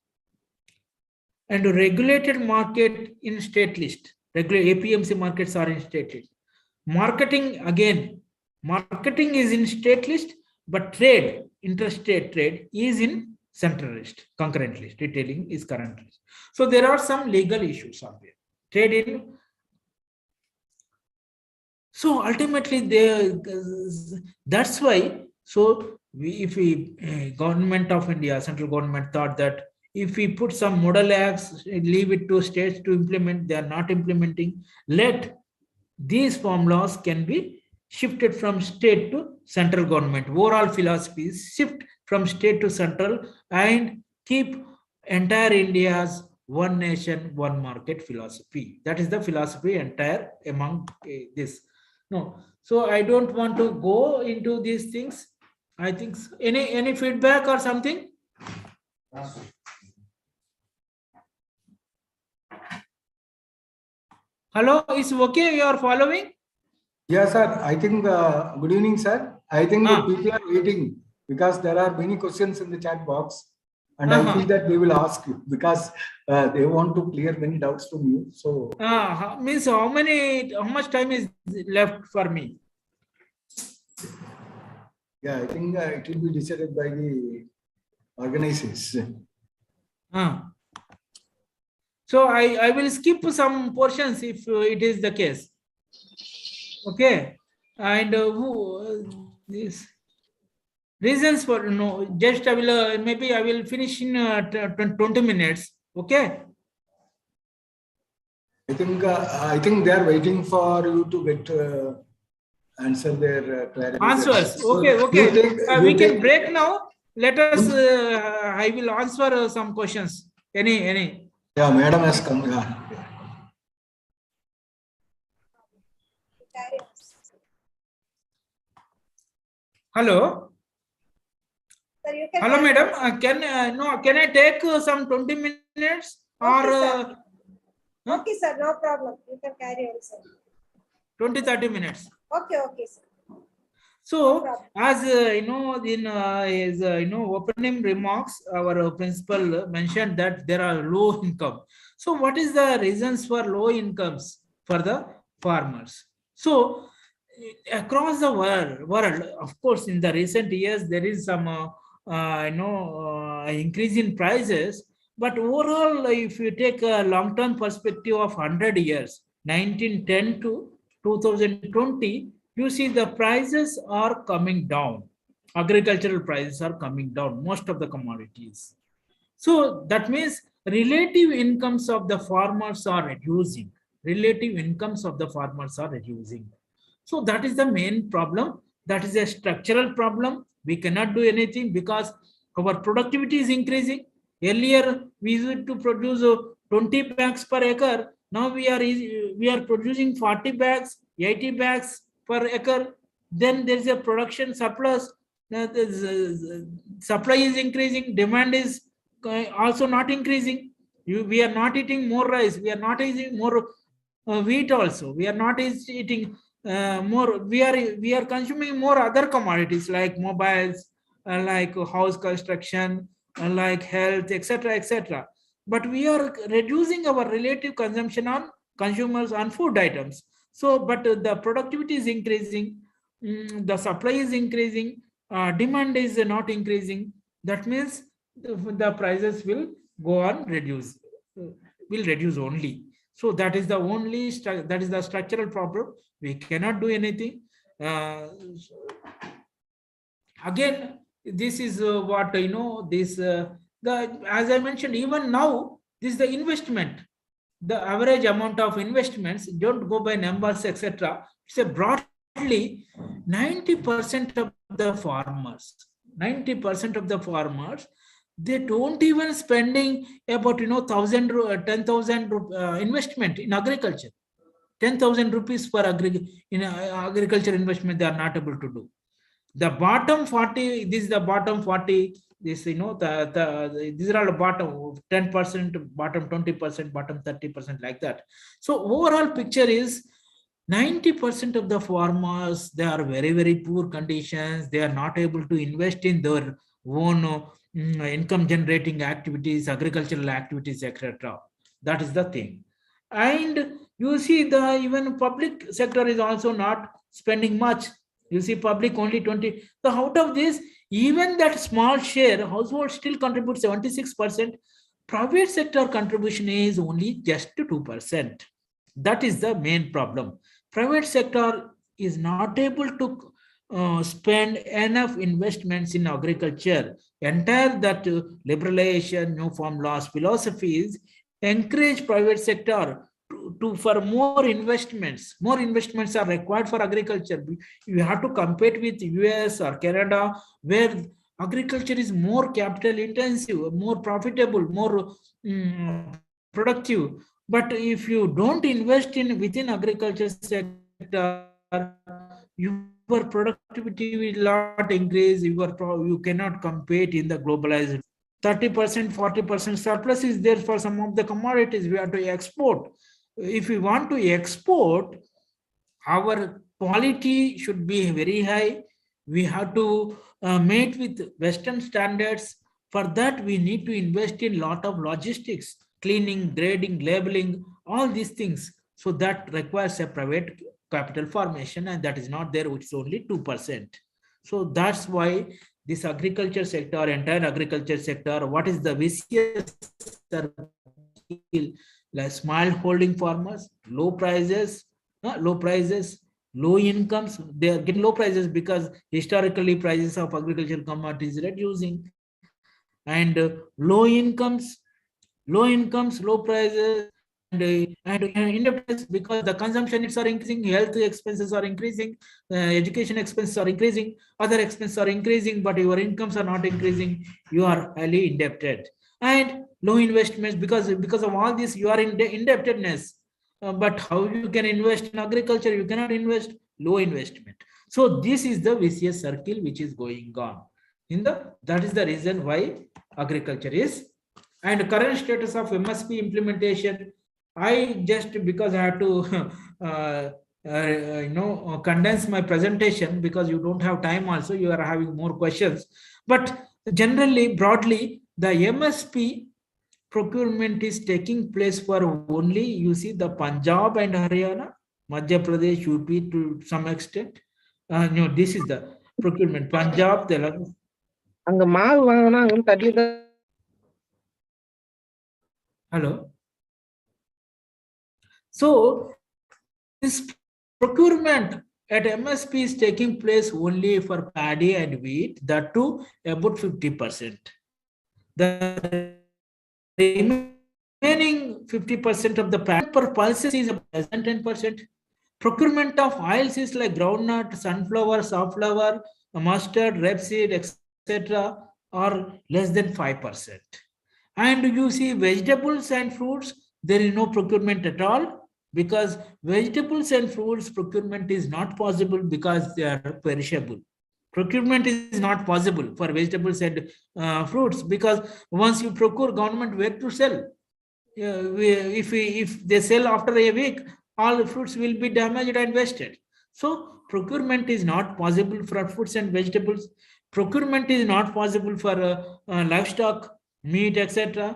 and regulated market in state list. Regular APMC markets are in state list. Marketing again, marketing is in state list, but trade, interstate trade is in central list, concurrent list. Retailing is current list. So there are some legal issues out there. Trade in. So ultimately, that's why. So if government of India, central government thought that if we put some model acts, leave it to states to implement, they are not implementing. Let these farm laws can be shifted from state to central government. Overall philosophy is shift from state to central and keep entire India's one nation, one market philosophy. That is the philosophy entire among this. No, so I don't want to go into these things. I think any feedback or something? Hello, is okay? You are following? Yes, sir. I think, good evening, sir. I think people are waiting because there are many questions in the chat box. And I feel that they will ask you because they want to clear many doubts from you. So, means how much time is left for me? Yeah, I think it will be decided by the organizers. So I will skip some portions if it is the case. Okay. And this reasons for no, just I will maybe I will finish in 20 minutes. Okay. I think they are waiting for you to get answer their clarity. Answers. So Okay. Okay. We can take, break now. Let us. I will answer some questions. Any. Yeah, madam has come. Yeah. Hello. Sir, you can Hello, carry madam. on. Can I take some 20 minutes or Okay, sir. Okay, sir. No problem. You can carry on, sir. 20-30 minutes? Okay, sir. So, No as in his opening remarks, our principal mentioned that there are low income. So, what is the reasons for low incomes for the farmers? So, across the world, of course, in the recent years, there is some increase in prices. But overall, if you take a long-term perspective of 100 years, 1910 to 2020, you see the prices are coming down. Agricultural prices are coming down, most of the commodities. So that means relative incomes of the farmers are reducing. Relative incomes of the farmers are reducing. So that is the main problem. That is a structural problem. We cannot do anything because our productivity is increasing. Earlier, we used to produce 20 bags per acre. Now we are producing 40 bags, 80 bags per acre. Then there is a production surplus. The supply is increasing. Demand is also not increasing. We are not eating more rice. We are not eating more wheat. Also, we are not eating more. We are consuming more other commodities like mobiles, like house construction, like health, etc., etc. But we are reducing our relative consumption on consumers on food items. So, but the productivity is increasing, the supply is increasing, demand is not increasing. That means the prices will go on will reduce only. So that is the only that is the structural problem. We cannot do anything. Again, this is what this the as I mentioned, even now this is the investment. The average amount of investments, don't go by numbers, etc. It's a broadly 90% of the farmers. 90% of the farmers, they don't even spending about 10,000 investment in agriculture. 10,000 rupees for agriculture investment they are not able to do. The bottom 40, this is the bottom 40, this these are all the bottom 10%, bottom 20%, bottom 30%, like that. So overall picture is 90% of the farmers, they are very, very poor conditions. They are not able to invest in their own income generating activities, agricultural activities, etc. That is the thing. And you see the even public sector is also not spending much. You see public only 20. So out of this, even that small share, household still contributes 76%. Private sector contribution is only just 2%. That is the main problem. Private sector is not able to spend enough investments in agriculture. Entire that liberalization, new farm laws philosophies encourage private sector to for more investments. More investments are required for agriculture. You have to compete with US or Canada, where agriculture is more capital intensive, more profitable, more productive. But if you don't invest in within agriculture sector, your productivity will not increase. You cannot compete in the globalized. 30%, 40% surplus is there for some of the commodities we have to export. If we want to export, our quality should be very high. We have to meet with Western standards. For that, we need to invest in a lot of logistics, cleaning, grading, labeling, all these things. So that requires a private capital formation, and that is not there, which is only 2%. So that's why this agriculture sector, entire agriculture sector, what is the vicious circle? Like small holding farmers, low prices, low incomes. They are getting low prices because historically prices of agricultural commodities reducing, and low prices, and indebtedness because the consumption needs are increasing, health expenses are increasing, education expenses are increasing, other expenses are increasing, but your incomes are not increasing. You are highly indebted, and low investments because of all this you are in indebtedness. But how you can invest in agriculture? You cannot invest. Low investment. So this is the vicious circle which is going on. That is the reason why agriculture is. And current status of MSP implementation, I just because I have to condense my presentation because you don't have time. Also, you are having more questions. But generally, broadly, the MSP procurement is taking place for only, you see, the Punjab and Haryana, Madhya Pradesh, UP to some extent. This is the procurement. Punjab, Telangana. Hello. So this procurement at MSP is taking place only for paddy and wheat, that too about 50%. The remaining 50% of the paddy per pulses is less than 10%. Procurement of oils is like groundnut, sunflower, safflower, mustard, rapeseed, etc. are less than 5%. And you see vegetables and fruits, there is no procurement at all, because vegetables and fruits procurement is not possible because they are perishable. Procurement is not possible for vegetables and fruits because once you procure, government where to sell? If they sell after a week, all the fruits will be damaged and wasted. So procurement is not possible for fruits and vegetables. Procurement is not possible for livestock, meat, etc.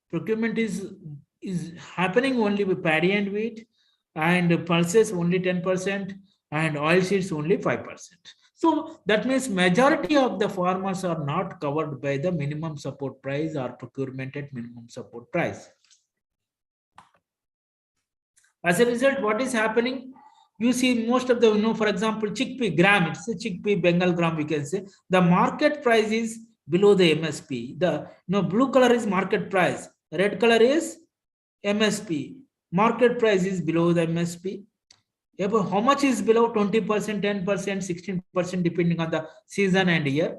Procurement is happening only with paddy and wheat, and pulses only 10%, and oilseeds only 5%. So that means majority of the farmers are not covered by the minimum support price or procurement at minimum support price. As a result, what is happening? You see most of the, for example, chickpea gram, it's a chickpea Bengal gram, we can say. The market price is below the MSP. The blue color is market price, red color is MSP. Market price is below the MSP. How much is below? 20%, 10%, 16%, depending on the season and year.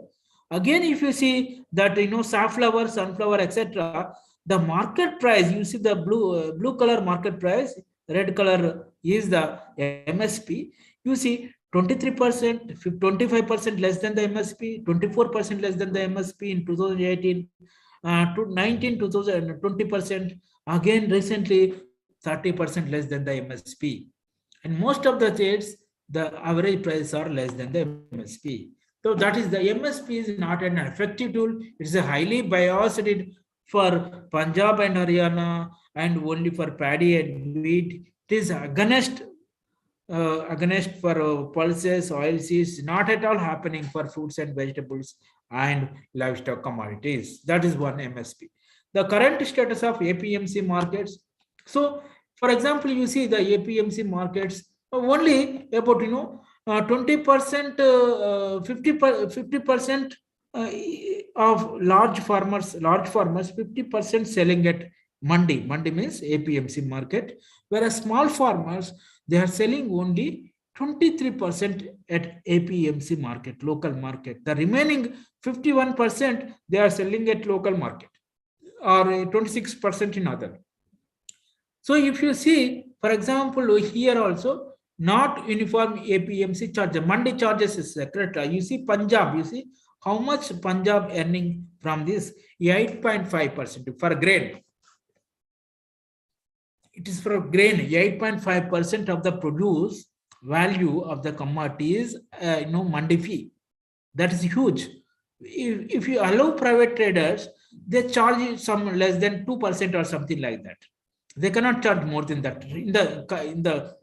Again, if you see that, safflower, sunflower, etc., the market price, you see the blue color market price, red color is the MSP. You see 23%, 25% less than the MSP, 24% less than the MSP in 2018, to 19, 2020%. Again, recently 30% less than the MSP. And most of the states, the average prices are less than the MSP. So that is, the MSP is not an effective tool. It's a highly biased for Punjab and Haryana, and only for paddy and wheat. It is against for pulses, oilseeds, not at all happening for fruits and vegetables and livestock commodities. That is one MSP. The current status of APMC markets. So, for example, you see the APMC markets only about 20%, 50% of large farmers, 50% selling at mandi. Mandi means APMC market, whereas small farmers, they are selling only 23% at APMC market, local market. The remaining 51% they are selling at local market, or 26% in other. So if you see, for example, here also not uniform APMC charges, mandi charges is separate. You see Punjab, you see how much Punjab earning from this? 8.5% for grain. It is for grain, 8.5% of the produce value of the commodity is mandi fee. That is huge. If you allow private traders, they charge some less than 2% or something like that. They cannot charge more than that in the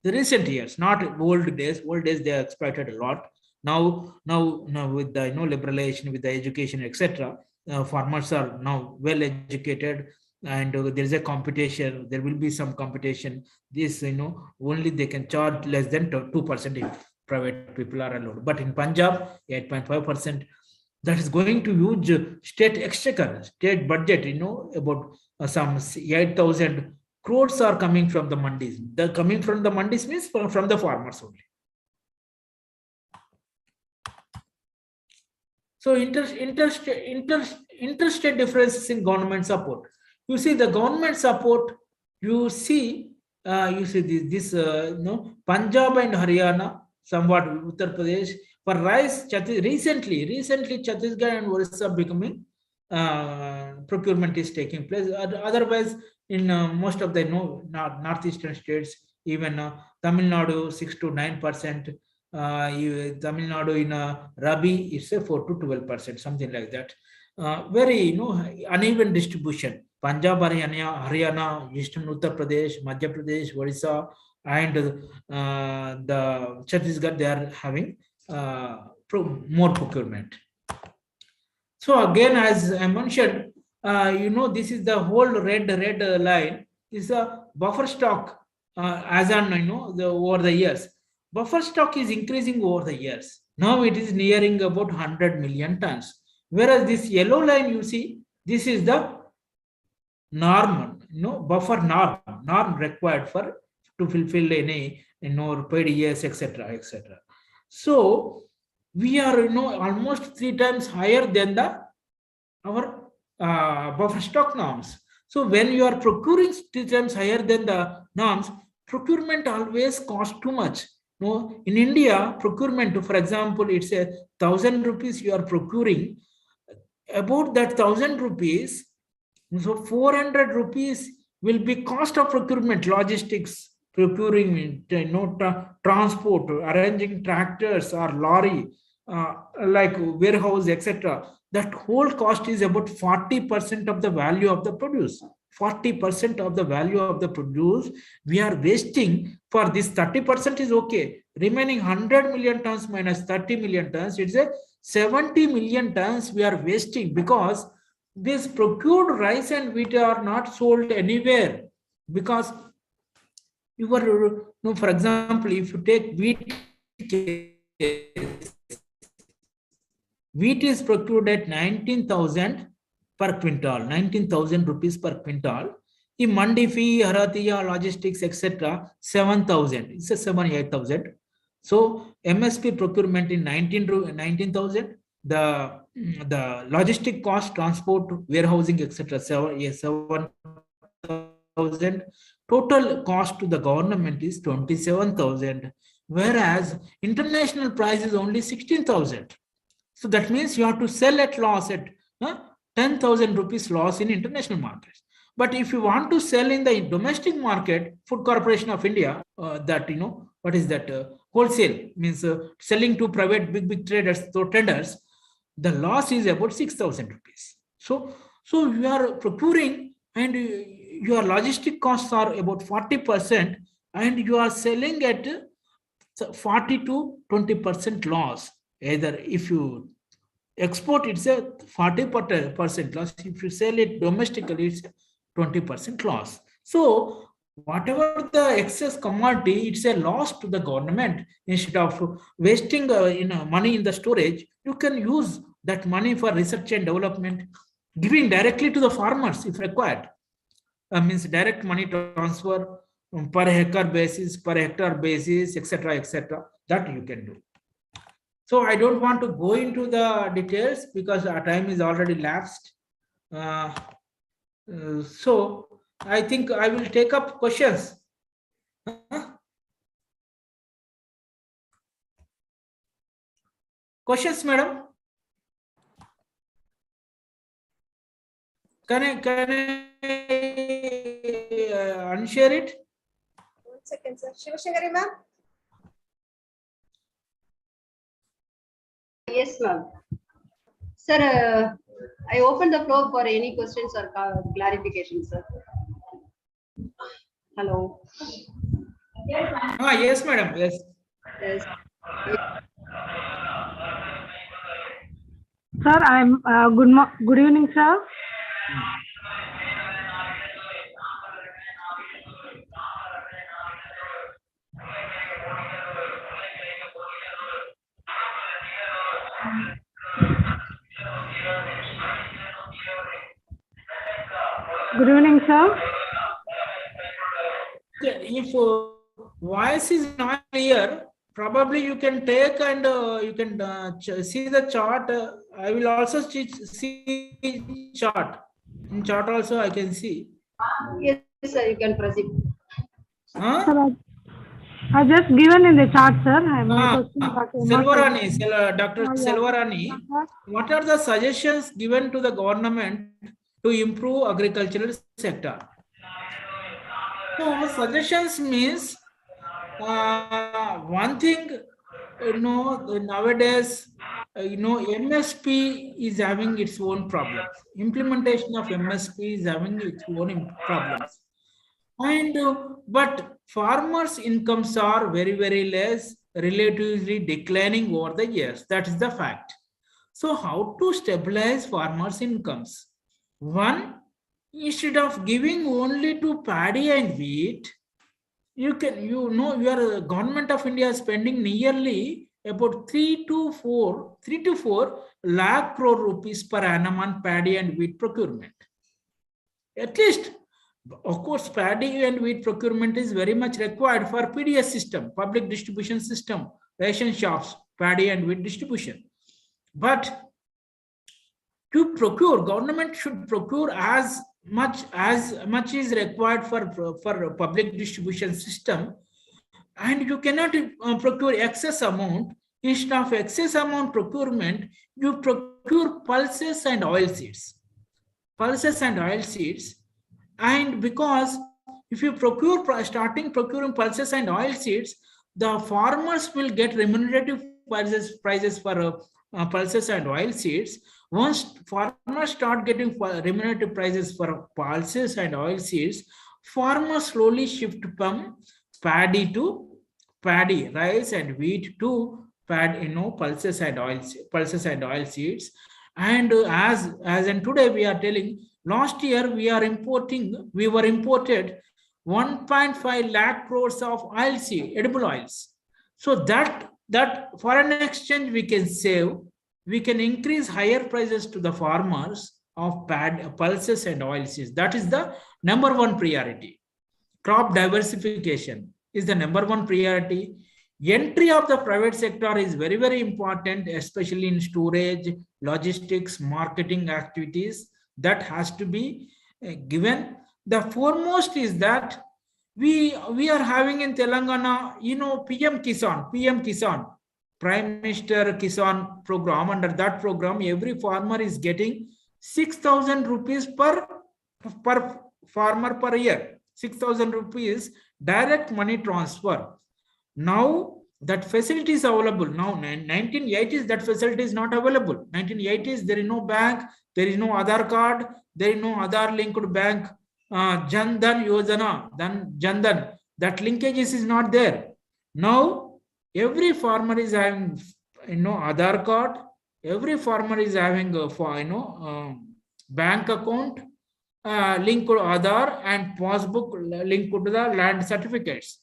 recent years, not old days. Old days they exploited a lot. Now with the liberalization, with the education, etc., farmers are now well educated, and there is a competition. There will be some competition. This only they can charge less than 2% if private people are allowed. But in Punjab, 8.5%. That is going to huge state exchequer, state budget. About some 8,000 crores are coming from the mandis. The coming from the mandis means from the farmers only. So interstate differences in government support. You see the government support. You see this Punjab and Haryana, somewhat Uttar Pradesh. For rice, recently Chhattisgarh and Orissa becoming procurement is taking place. Otherwise, in most of the northeastern states, even Tamil Nadu 6 to 9%. Tamil Nadu in Rabi, it's a 4 to 12%, something like that. Very uneven distribution. Punjab, Haryana, Eastern Uttar Pradesh, Madhya Pradesh, Orissa, and the Chhattisgarh, they are having more procurement. So again, as I mentioned, this is the whole red line is a buffer stock as on over the years. Buffer stock is increasing over the years. Now it is nearing about 100 million tons. Whereas this yellow line, you see, this is the norm, buffer norm required to fulfill any paid years, etc. So we are almost 3 times higher than our buffer stock norms. So when you are procuring 3 times higher than the norms, procurement always costs too much. In India, procurement, for example, it's 1,000 rupees you are procuring. About that 1,000 rupees, so 400 rupees will be cost of procurement, logistics, procuring, transport, arranging tractors or lorry, like warehouse, etc. That whole cost is about 40% of the value of the produce. 40% of the value of the produce we are wasting. For this 30% is okay. Remaining 100 million tons minus 30 million tons, it's a 70 million tons we are wasting, because this procured rice and wheat are not sold anywhere. Because you are, for example, if you take wheat is procured at 19,000 per quintal, 19,000 rupees per quintal. The mandi fee, haratiya, logistics, etc., 7,000. It's a 7,000-8,000. So MSP procurement in 19,000. The logistic cost, transport, warehousing, etc., 7,000. Total cost to the government is 27,000. Whereas international price is only 16,000. So that means you have to sell at loss at 10,000 rupees loss in international markets. But if you want to sell in the domestic market, Food Corporation of India, that what is that? Wholesale means selling to private big traders, so tenders, the loss is about 6,000 rupees. So you are procuring and your logistic costs are about 40%, and you are selling at 40 to 20% loss. Either if you export, it's a 40% loss. If you sell it domestically, it's 20% loss. So whatever the excess commodity, it's a loss to the government. Instead of wasting money in the storage, you can use that money for research and development, giving directly to the farmers if required. Means direct money transfer per hectare basis, etc. That you can do. So I don't want to go into the details because our time is already lapsed. So I think I will take up questions. Questions, madam? Can I unshare it? 1 second, sir. Shivashankari ma'am. Yes, ma'am. Sir, I open the floor for any questions or clarifications, sir. Hello. Yes, madam. Yes. Yes. Sir, I'm good evening, sir. Good evening, sir. If voice is not clear, probably you can take and you can see the chart. I will also see chart. In chart also I can see. Yes, sir, you can proceed. Huh? Sir, I just given in the chart, sir. My question Selvarani, Dr. Yeah. Selvarani, what are the suggestions given to the government to improve agricultural sector? So suggestions means one thing, nowadays, MSP is having its own problems. Implementation of MSP is having its own problems. And but farmers' incomes are very, very less, relatively declining over the years. That is the fact. So how to stabilize farmers' incomes? One, instead of giving only to paddy and wheat, your government of India is spending nearly about 3 to 4 lakh crore rupees per annum on paddy and wheat procurement. At least, of course, paddy and wheat procurement is very much required for PDS system, public distribution system, ration shops, paddy and wheat distribution. But to procure, government should procure as much is required for public distribution system, and you cannot procure excess amount. Instead of excess amount procurement, you procure pulses and oil seeds. And because if you starting procuring pulses and oil seeds, the farmers will get remunerative prices for pulses and oil seeds. Once farmers start getting remunerative prices for pulses and oil seeds, farmers slowly shift from paddy to paddy, rice and wheat to pulses and oil seeds. And as in today we are telling, last year we were imported 1.5 lakh crores of edible oils. So that foreign exchange we can save. We can increase higher prices to the farmers of pulses and oilseeds. That is the number one priority. Crop diversification is the number one priority. Entry of the private sector is very, very important, especially in storage, logistics, marketing activities. That has to be given. The foremost is that we are having in Telangana, PM Kisan, Prime Minister Kisan program. Under that program, every farmer is getting 6,000 rupees per farmer per year. 6,000 rupees direct money transfer. Now that facility is available. Now 1980s that facility is not available. 1980s there is no bank, there is no Aadhaar card, there is no Aadhaar linked bank. Jan Dhan Yojana, Jan Dhan, that linkages is not there. Now every farmer is having Aadhaar card. Every farmer is having a bank account linked to Aadhaar and passbook linked to the land certificates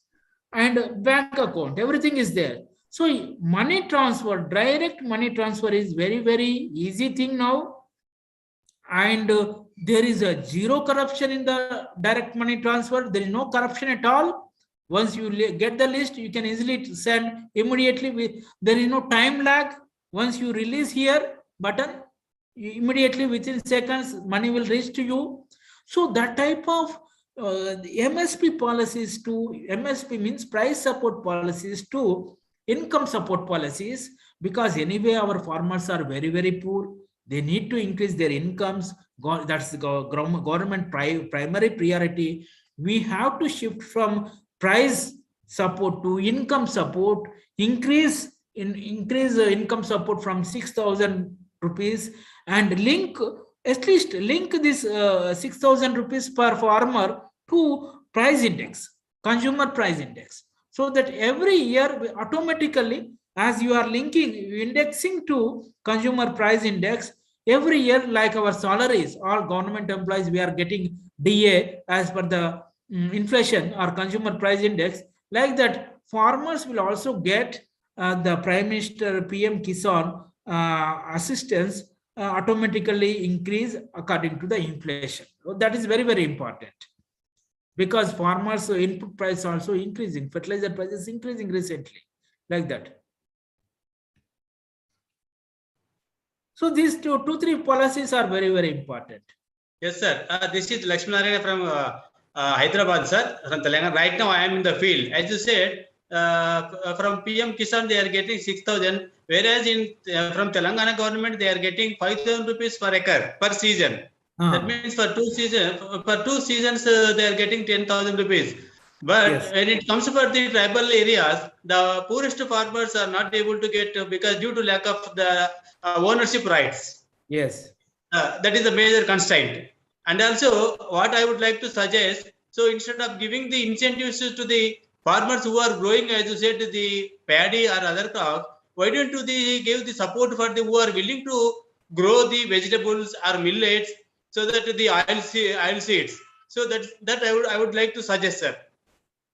and bank account. Everything is there. So money transfer, direct money transfer is very, very easy thing now. And there is a zero corruption in the direct money transfer. There is no corruption at all. Once you get the list, you can easily send immediately. There is no time lag. Once you release here button, immediately within seconds, money will reach to you. So that type of MSP policies to MSP means price support policies to income support policies, because anyway our farmers are very, very poor. They need to increase their incomes. That's the government primary priority. We have to shift from price support to income support, increase income support from 6,000 rupees and at least link this 6,000 rupees per farmer to price index, consumer price index, so that every year automatically as you are indexing to consumer price index, every year, like our salaries, all government employees, we are getting DA as per the inflation or consumer price index. Like that, farmers will also get the Prime Minister PM Kisan assistance automatically increase according to the inflation. So that is very, very important, because farmers input price also increasing, fertilizer price is increasing recently, like that. So these three policies are very, very important. Yes, sir. This is Lakshmi Narayana from Hyderabad, sir, from Telangana. Right now, I am in the field. As you said, from PM Kisan, they are getting 6,000, whereas from Telangana government, they are getting 5,000 rupees per acre per season. That means for two seasons, they are getting 10,000 rupees. But Yes. when it comes for the tribal areas, the poorest farmers are not able to get because due to lack of the ownership rights. Yes. That is a major constraint. And also, what I would like to suggest, so instead of giving the incentives to the farmers who are growing, as you said, the paddy or other crops, why don't you give the support for the who are willing to grow the vegetables or millets, so that the oil seeds. So that I would like to suggest, sir.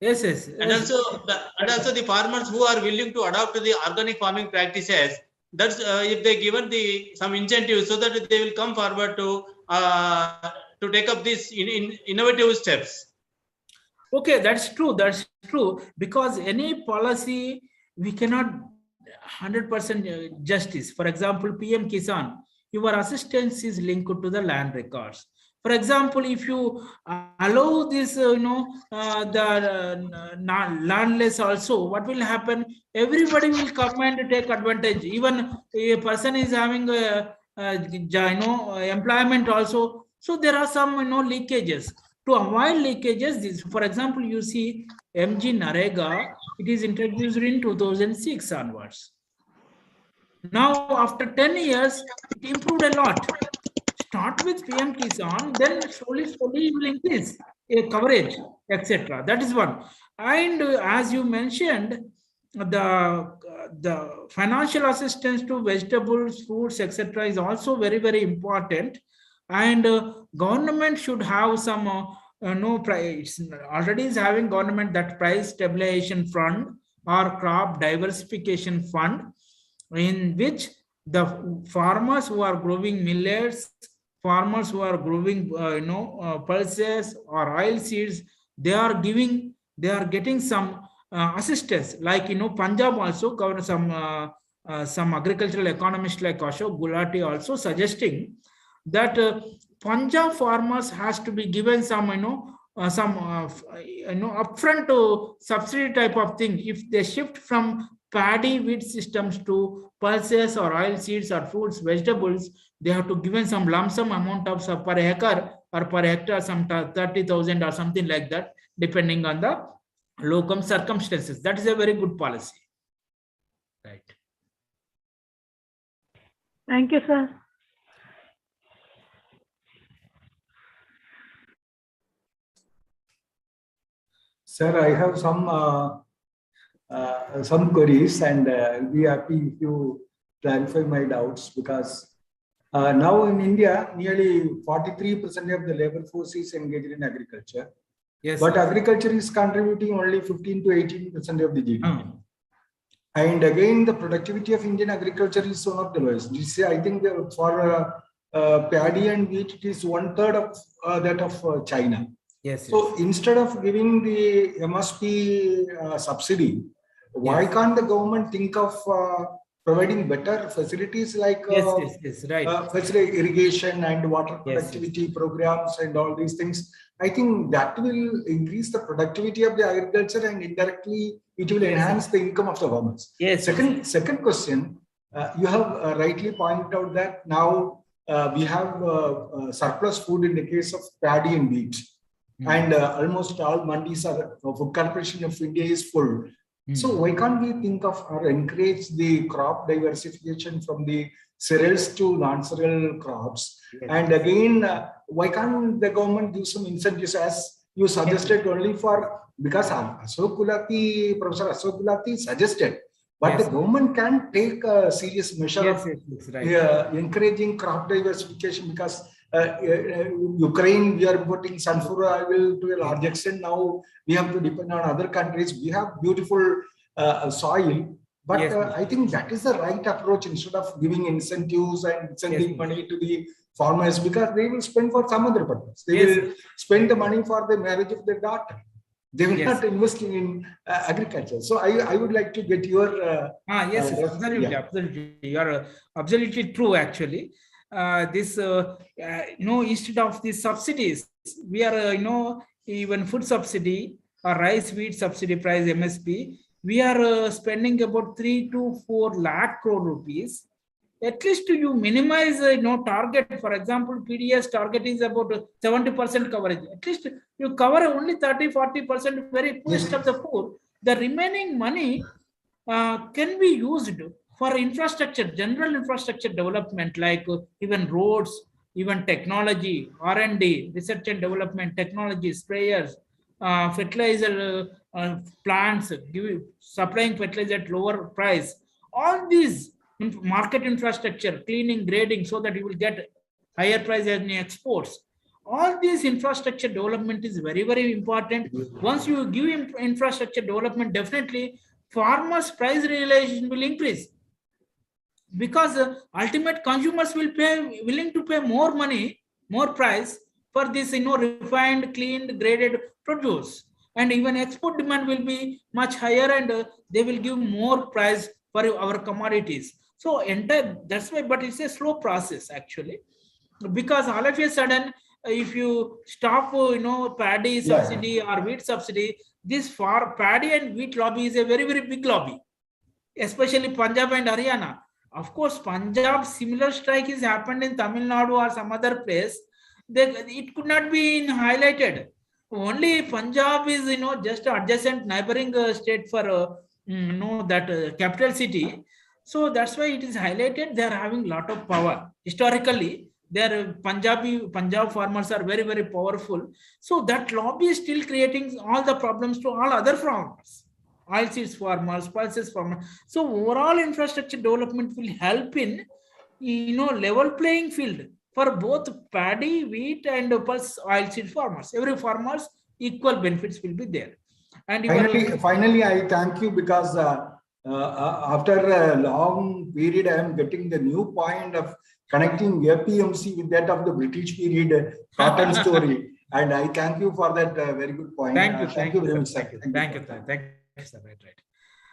Yes, yes. And also the farmers who are willing to adopt the organic farming practices, that's if they given some incentives, so that they will come forward to take up these innovative steps. Okay, that's true. That's true, because any policy we cannot 100% justice. For example, PM Kisan, your assistance is linked to the land records. For example, if you allow this, landless also, what will happen? Everybody will come and take advantage. Even a person is having employment also. So there are some leakages. To avoid leakages, for example, you see MG Narega, it is introduced in 2006 onwards. Now, after 10 years, it improved a lot. Start with PM Kisan, then slowly it will increase coverage, etc. That is one. And as you mentioned, the financial assistance to vegetables, fruits, etc. is also very, very important. And government should have some no price. Already is having government that price stabilization fund or crop diversification fund, in which the farmers who are growing millets, farmers who are growing pulses or oil seeds, they are getting some assistance. Like Punjab also covered some agricultural economists like Ashok Gulati also suggesting that Punjab farmers has to be given some upfront subsidy type of thing. If they shift from paddy wheat systems to pulses or oil seeds or fruits, vegetables, they have to given some lump sum amount of per acre or per hectare, some 30,000 or something like that, depending on the local circumstances. That is a very good policy. Right. Thank you, sir. Sir, I have some queries, and I'll be happy if you clarify my doubts, because now in India, nearly 43% of the labor force is engaged in agriculture. Yes. But agriculture is contributing only 15 to 18% of the GDP. And again, the productivity of Indian agriculture is one of the lowest. This, I think for paddy and wheat, it is 1/3 of that of China. Yes. So instead of giving the MSP subsidy, why can't the government think of providing better facilities like right. facility irrigation and water productivity programs and all these things? I think that will increase the productivity of the agriculture, and indirectly it will enhance the income of the farmers. Yes. Second question, you have rightly pointed out that now we have surplus food in the case of paddy and wheat. And almost all mandis are, Food Corporation of India is full. So why can't we think of or encourage the crop diversification from the cereals to non-cereal crops? And again, why can't the government give some incentives, as you suggested, only for, because Professor Ashok Gulati suggested But Yes. the government can take a serious measure Yes, of yes, right. encouraging crop diversification, because Ukraine, we are importing sunflower oil to a large extent. Now we have to depend on other countries. We have beautiful soil, but Yes, I think that is the right approach, instead of giving incentives and sending Yes. money to the farmers, because they will spend for some other purpose. They Yes. will spend the money for the marriage of their daughter. They will Yes. not invest in agriculture. So I would like to get your Yes, absolutely, yeah. absolutely. You are absolutely true. Actually, instead of these subsidies, we are, even food subsidy or rice wheat subsidy price MSP, we are spending about 3 to 4 lakh crore rupees. At least you minimize, target. For example, PDS target is about 70% coverage. At least you cover only 30-40% very poorest of the poor. The remaining money can be used for infrastructure, general infrastructure development, like even roads, even technology, R&D, research and development, technology, sprayers, fertilizer plants, supplying fertilizer at lower price. All these market infrastructure, cleaning, grading, so that you will get higher price in exports. All these infrastructure development is very, very important. Once you give infrastructure development, definitely farmers' price realization will increase, because ultimate consumers will pay, willing to pay more money, more price for this, refined, cleaned, graded produce, and even export demand will be much higher, and they will give more price for our commodities. So entire, that's why, but it's a slow process actually, because all of a sudden, if you stop, paddy subsidy or wheat subsidy, this far paddy and wheat lobby is a very, very big lobby, especially Punjab and Haryana. Of course, Punjab, similar strike is happened in Tamil Nadu or some other place. It could not be highlighted. Only Punjab is, just adjacent neighboring state for, that capital city. So that's why it is highlighted. They are having lot of power. Historically, their Punjab farmers are very, very powerful. So that lobby is still creating all the problems to all other farmers, oilseeds farmers, pulses farmers. So overall infrastructure development will help in, level playing field for both paddy, wheat, and pulse oilseed farmers. Every farmers equal benefits will be there. And finally, I thank you, because after a long period, I am getting the new point of connecting APMC with that of the British period cotton story. And I thank you for that very good point. Thank you very much. Thank you. Sir. Right.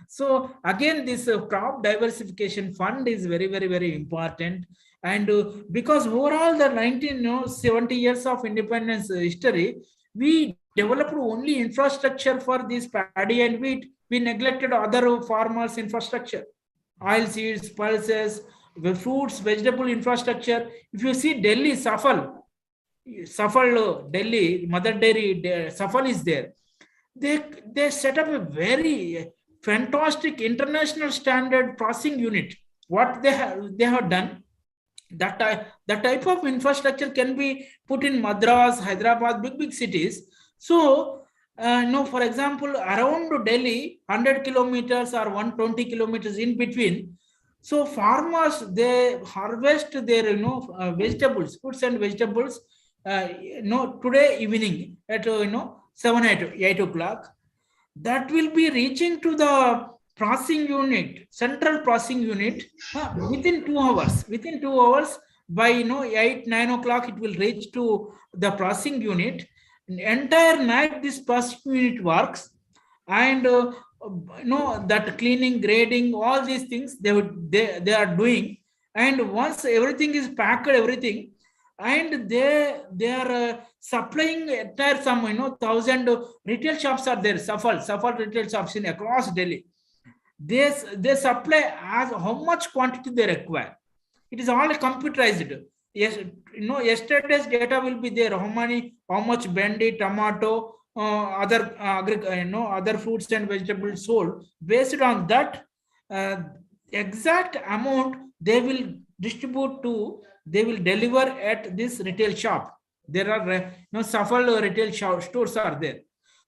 So again, this crop diversification fund is very, very, very important. And because overall the 70 years of independence history, we developed only infrastructure for this paddy and wheat. We neglected other farmers' infrastructure, oil seeds, pulses, fruits, vegetable infrastructure. If you see Delhi, Safal, Delhi, Mother Dairy, Safal is there. They set up a very fantastic international standard processing unit. What they have done, that type of infrastructure can be put in Madras, Hyderabad, big cities. So, for example, around Delhi, 100 kilometers or 120 kilometers in between. So farmers, they harvest their, vegetables, fruits and vegetables, today evening at, 7, 8 o'clock. That will be reaching to the processing unit, central processing unit, within 2 hours. Within 2 hours, by 8, 9 o'clock, it will reach to the processing unit. Entire night, this processing unit works, and that cleaning, grading, all these things they are doing. And once everything is packed, everything, and they are supplying entire, some 1,000 retail shops are there. Safal retail shops in across Delhi. They supply as how much quantity they require. It is all computerized. Yes, yesterday's data will be there. How much bendi, tomato, other other fruits and vegetables sold. Based on that exact amount, they will distribute to. They will deliver at this retail shop. There are Safal retail stores are there.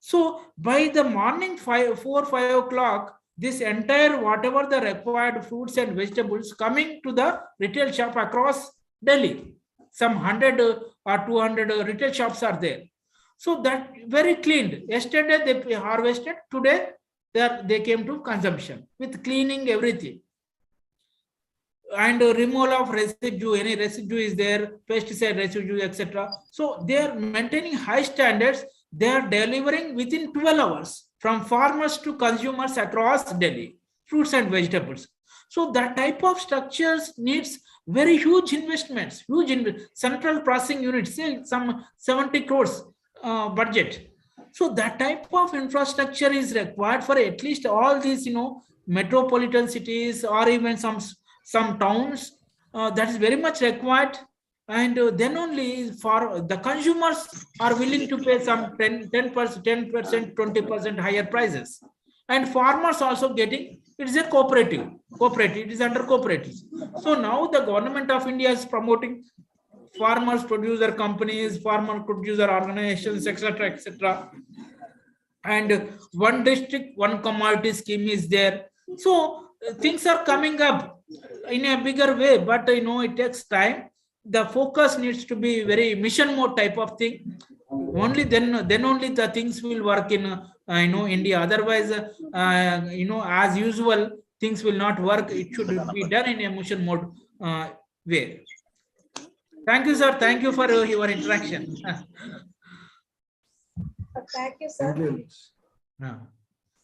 So by the morning 4-5 o'clock, this entire whatever the required fruits and vegetables coming to the retail shop across Delhi. Some 100 or 200 retail shops are there. So that very cleaned. Yesterday they harvested, today they came to consumption with cleaning everything. And removal of residue, any residue is there, pesticide residue, etc. So they are maintaining high standards. They are delivering within 12 hours from farmers to consumers across Delhi, fruits and vegetables. So that type of structures needs very huge investments, central processing units, say some 70 crores budget. So that type of infrastructure is required for at least all these, metropolitan cities or even some towns. That is very much required. And then only for the consumers are willing to pay some 10%, 20% higher prices. And farmers also getting, it is a cooperative, it is under cooperative. So now the government of India is promoting farmers producer companies, farmer producer organizations, etc., etc. And one district, one commodity scheme is there. So things are coming up in a bigger way, but it takes time. The focus needs to be very mission mode type of thing. Only then only the things will work in India. Otherwise, as usual, things will not work. It should be done in a mission mode way. Thank you, sir. Thank you for your interaction. Thank you, sir. Thank you.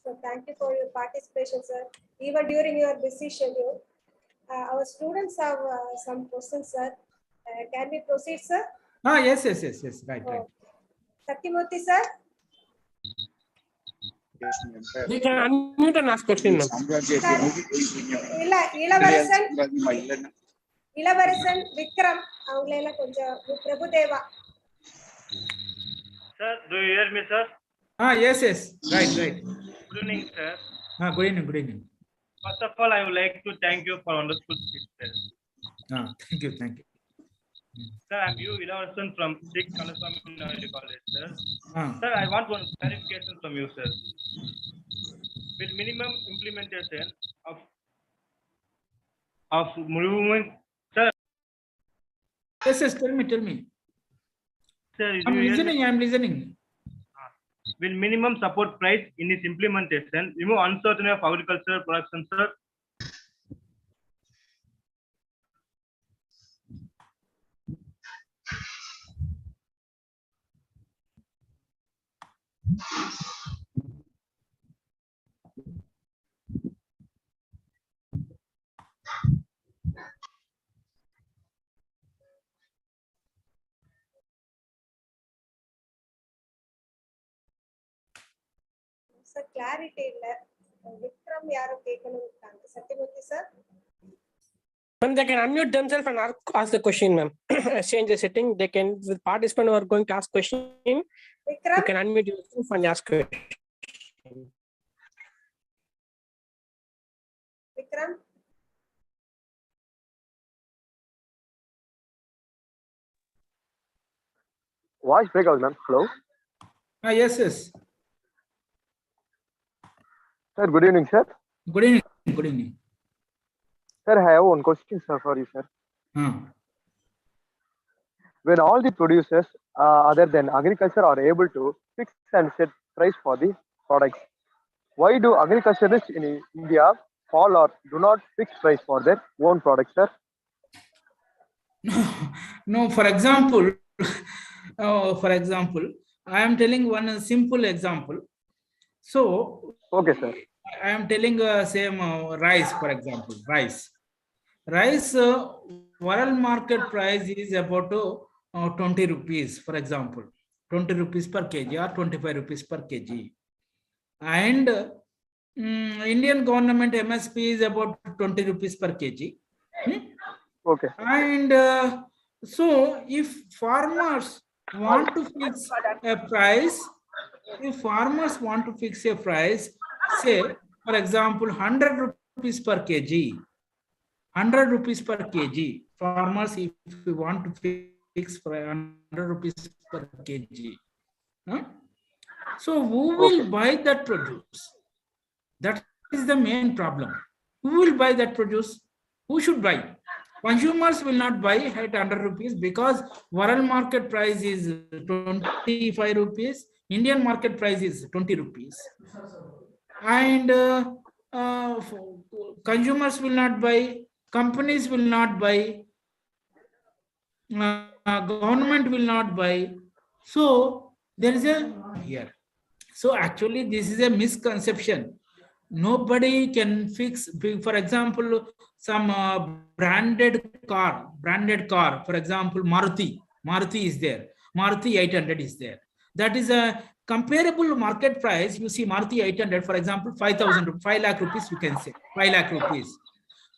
So thank you for your participation, sir. Even during your busy schedule, our students have some questions, sir. Can we proceed, sir? Yes. Right. Satyamurthy, sir. You can unmute and ask question, ma'am. Ilavarasan, Vikram, avangala konja Prabhudeva. Sir, do you hear me, sir? Yes. Right. Good evening, sir. Good evening. First of all, I would like to thank you for wonderful speech, sir. Thank you. Sir, I'm U. Ilavarasan from Sikh Kanaswamy College, sir. Sir, I want one clarification from you, sir. With minimum implementation of movement, sir. Yes. Tell me. Sir, I'm listening. Will minimum support price in its implementation remove uncertainty of agricultural production, sir? Sir, clarity illa. Vikram yaru kekkanum irukanga. Satyamurthy, sir. When they can unmute themselves and ask the question, ma'am. Change the setting. They can, with participant who are going to ask question, you Vikram. can unmute yourself and ask question. Vikram. Voice breakout, ma'am. Hello. Yes. Sir, good evening, sir. Good evening. Sir, I have one question, sir, for you, sir. When all the producers, other than agriculture, are able to fix and set price for the products, why do agriculturists in India fall or do not fix price for their own products, sir? No, for example, I am telling one simple example. So, okay, sir. I am telling same rice, for example, rice, world market price is about 20 rupees, for example, 20 rupees per kg or 25 rupees per kg. And Indian government MSP is about 20 rupees per kg. Okay. And so if farmers want to fix a price, say, for example, 100 rupees per kg, farmers, if we want to fix 100 rupees per kg, so who will buy that produce? That's is the main problem. Who will buy that produce? Who should buy? Consumers will not buy at 100 rupees because world market price is 25 rupees. Indian market price is 20 rupees. And consumers will not buy, companies will not buy, government will not buy. So there is a here. So actually this is a misconception. Nobody can fix, for example, some branded car, for example, Maruti is there. Maruti 800 is there. That is a comparable market price. You see Maruti 800, for example, 5 lakh rupees, you can say 5 lakh rupees.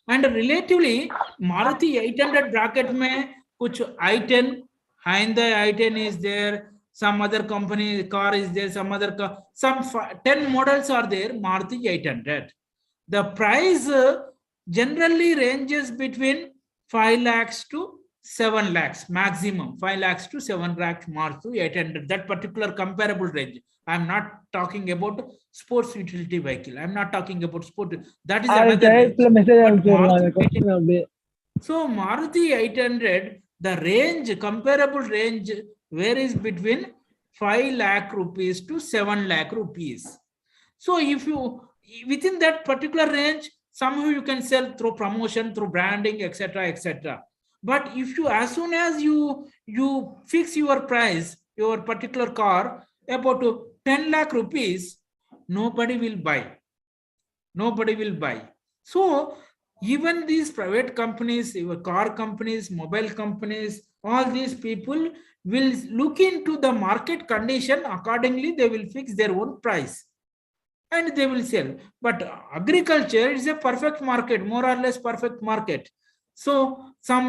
And relatively, Maruti 800 bracket mein kuch i10, Hyundai i10 is there. Some other company car is there, some other car, some 10 models are there, Maruti 800. The price generally ranges between 5 lakhs to 7 lakhs, maximum 5 lakhs to 7 lakhs Maruti 800, that particular comparable range. I'm not talking about sports utility vehicle. I'm not talking about sport. That is another range. So Maruti 800, the range, comparable range varies between 5 lakh rupees to 7 lakh rupees. So if you, within that particular range, somehow you can sell through promotion, through branding, etc., etc. But if you, as soon as you fix your price, your particular car about 10 lakh rupees, nobody will buy. Nobody will buy. So even these private companies, car companies, mobile companies, all these people will look into the market condition. Accordingly, they will fix their own price and they will sell. But agriculture is a perfect market, more or less perfect market. So some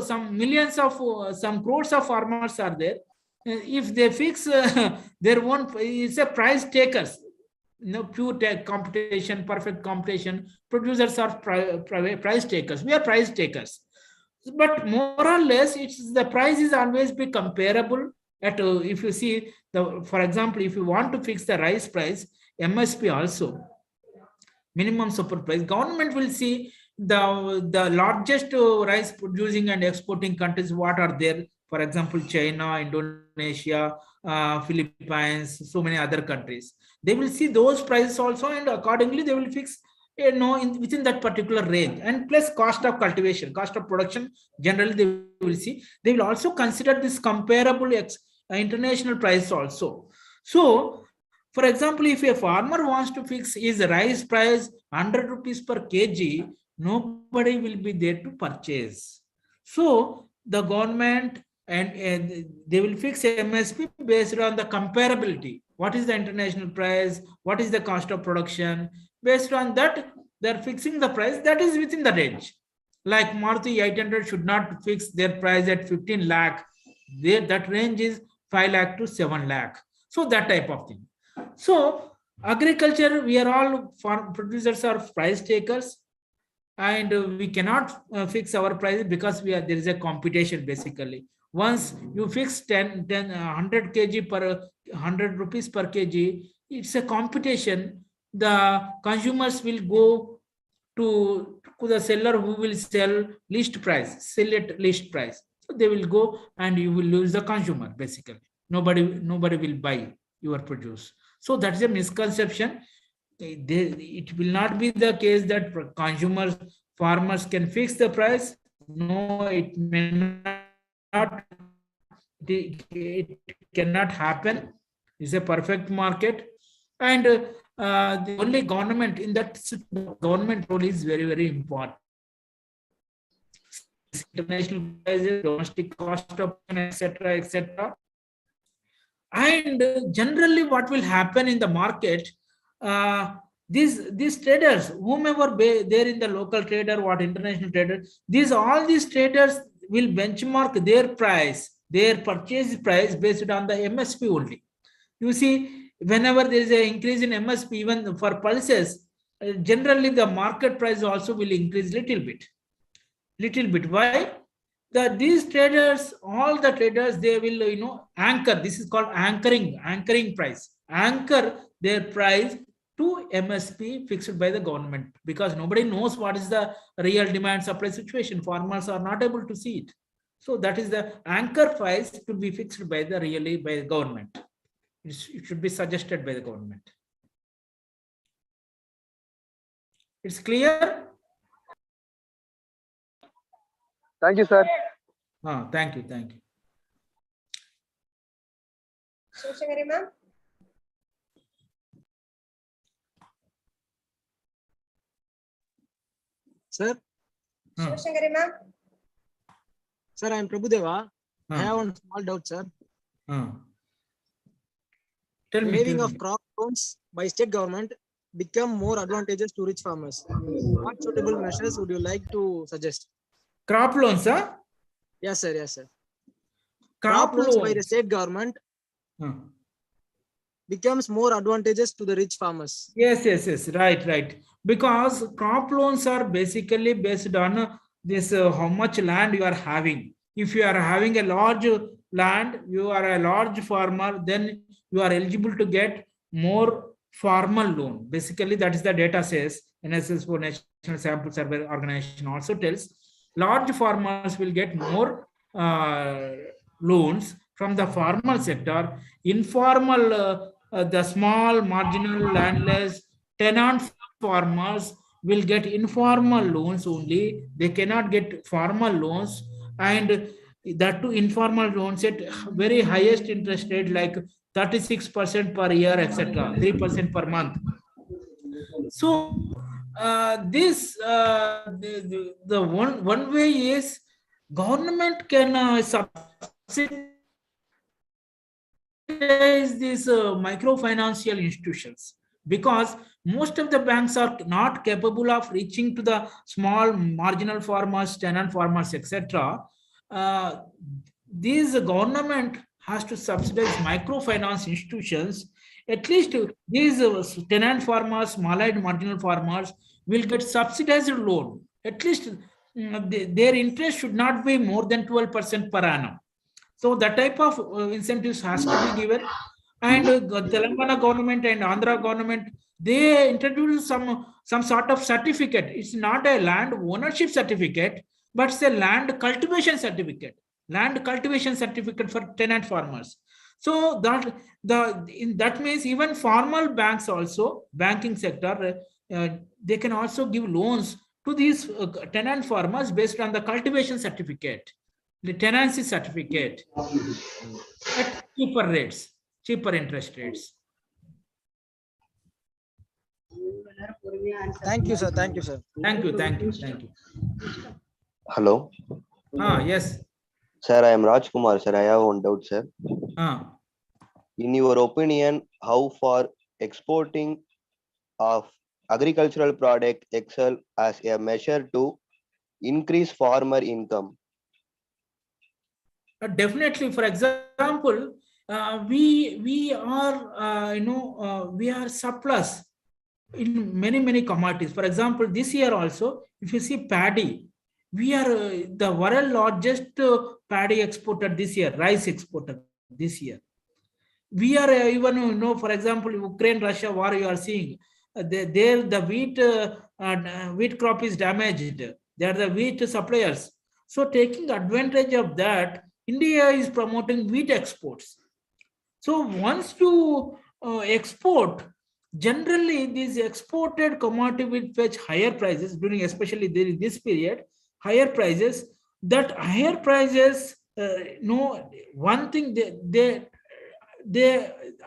some millions of, some crores of farmers are there. If they fix their own, it's a price takers. No pure competition, perfect competition. Producers are price takers. We are price takers. But more or less, it's the price is always be comparable. At if you see the, for example, if you want to fix the rice price, MSP also, minimum support price, government will see the largest rice producing and exporting countries, what are there. For example, China, Indonesia, Philippines, so many other countries. They will see those prices also, and accordingly they will fix, within that particular range. And plus cost of cultivation, cost of production, generally they will see. They will also consider this comparable international price also. So, for example, if a farmer wants to fix his rice price 100 rupees per kg, nobody will be there to purchase. So the government and they will fix MSP based on the comparability. What is the international price? What is the cost of production? Based on that, they're fixing the price that is within the range. Like Maruti 800 should not fix their price at 15 lakh. That range is 5 lakh to 7 lakh. So that type of thing. So agriculture, we are all farm producers are price takers, and we cannot fix our prices because there is a competition basically. Once you fix 100 kg per 100 rupees per kg, it's a competition. The consumers will go to the seller who will sell least price, sell at least price. So they will go and you will lose the consumer basically. Nobody will buy your produce. So that's a misconception. It will not be the case that consumers, farmers can fix the price. No, it may not. It cannot happen. It's a perfect market, and the only government in that government role is very, very important. International prices, domestic cost of, etc., etc. And generally, what will happen in the market? These traders, whomever there in the local trader, what international trader, all these traders will benchmark their price, their purchase price based on the MSP only. You see, whenever there is an increase in MSP, even for pulses, generally the market price also will increase little bit. Why? These traders, all the traders, they will anchor. This is called anchoring price. Anchor their price to MSP fixed by the government, because nobody knows what is the real demand supply situation. Farmers are not able to see it. So that is the anchor price to be fixed by the government. It should be suggested by the government. It's clear? Thank you, sir. Thank you. Thank you. Shivashangari ma'am. Sir. Shivashangari ma'am. Sir, I am Prabhudeva. I have one small doubt, sir. Tell me. Waiving of crop loans by state government become more advantageous to rich farmers. What suitable measures would you like to suggest? Crop loans, huh? Yes, sir. Yes, sir. Crop loans by loans the state government becomes more advantageous to the rich farmers. Yes. Right. Because crop loans are basically based on this how much land you are having. If you are having a large land, you are a large farmer, then you are eligible to get more formal loan. Basically, that is the data says. NSSO, National Sample Survey Organization, also tells large farmers will get more loans from the formal sector. Informal, the small marginal landless tenant farmers will get informal loans only. They cannot get formal loans, and that too informal loans at very highest interest rate like 36% per year, etc., 3% per month. So the one way is government can subsidize these microfinancial institutions, because most of the banks are not capable of reaching to the small marginal farmers, tenant farmers, etc. This government has to subsidize microfinance institutions. At least these tenant farmers, small and marginal farmers will get subsidized loan. At least their interest should not be more than 12% per annum. So that type of incentives has to be given. And Telangana government and Andhra government, they introduced some sort of certificate. It's not a land ownership certificate, but it's a land cultivation certificate. Land cultivation certificate for tenant farmers. So that means even formal banks also, banking sector, they can also give loans to these tenant farmers based on the cultivation certificate, the tenancy certificate, at cheaper rates, cheaper interest rates. Thank you, sir. Thank you, sir. Thank you. Hello. Yes. Sir, I am Rajkumar, sir. I have one doubt, sir. In your opinion, how far exporting of agricultural product excel as a measure to increase farmer income? Definitely. For example, we are surplus in many commodities. For example, this year also, if you see paddy, we are the world largest paddy exporter this year, rice exporter this year. We are even, for example, Ukraine-Russia war, you are seeing there the wheat crop is damaged. They are the wheat suppliers. So taking advantage of that, India is promoting wheat exports. So once you export, generally these exported commodity will fetch higher prices during, especially during this period, higher prices. That higher prices, one thing they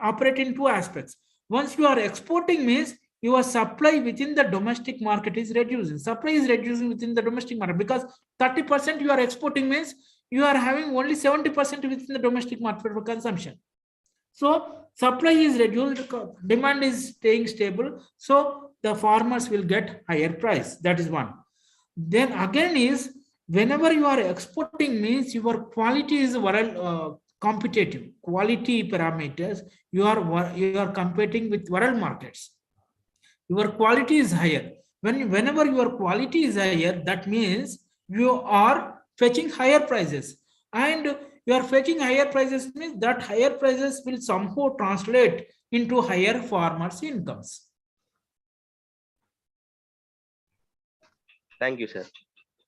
operate in two aspects. Once you are exporting means your supply within the domestic market is reducing. Supply is reducing within the domestic market because 30% you are exporting means you are having only 70% within the domestic market for consumption. So supply is reduced, demand is staying stable. So the farmers will get higher price. That is one. Then again is whenever you are exporting means your quality is competitive. Quality parameters, you are competing with world markets. Your quality is higher. Whenever your quality is higher, that means you are fetching higher prices. And you are fetching higher prices means that higher prices will somehow translate into higher farmers' incomes. Thank you, sir.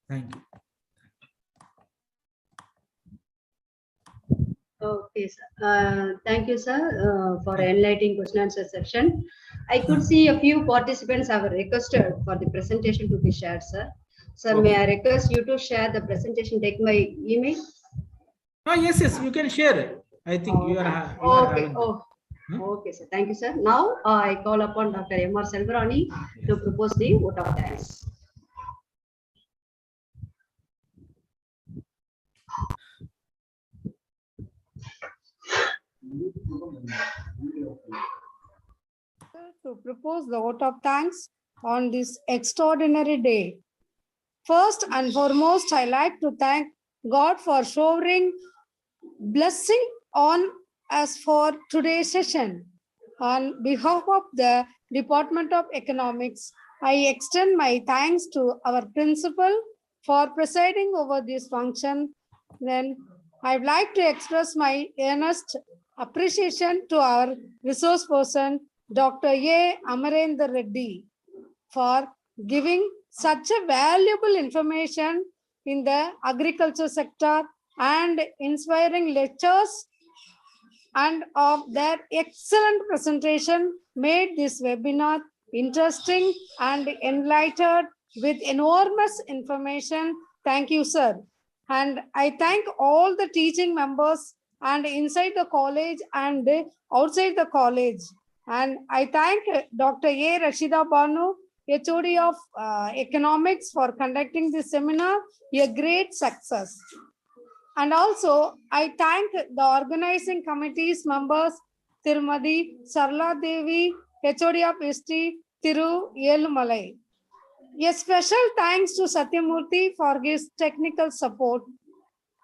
Thank you. Okay, sir. Thank you, sir, for enlightening question answer section. I could see a few participants have requested for the presentation to be shared, sir. Sir, may I request you to share the presentation, take my email? Yes, you can share it. I think you are Okay. having. Okay, sir. Thank you, sir. Now I call upon Dr. M.R. Selvarani to propose the vote of thanks. To propose the vote of thanks on this extraordinary day. First and foremost, I like to thank God for showering blessing on us for today's session. On behalf of the Department of Economics, I extend my thanks to our principal for presiding over this function. Then I'd like to express my earnest appreciation to our resource person, Dr. A. Amarendra Reddy, for giving such a valuable information in the agriculture sector and inspiring lectures, and of their excellent presentation made this webinar interesting and enlightened with enormous information. Thank you, sir. And I thank all the teaching members and inside the college and outside the college. And I thank Dr. A. Rashida Banu, HOD of Economics, for conducting this seminar, a great success. And also, I thank the organizing committee's members, Tirumadi Sarla Devi, HOD of History, Thiru Yelumalai. A special thanks to Satyamurthy for his technical support.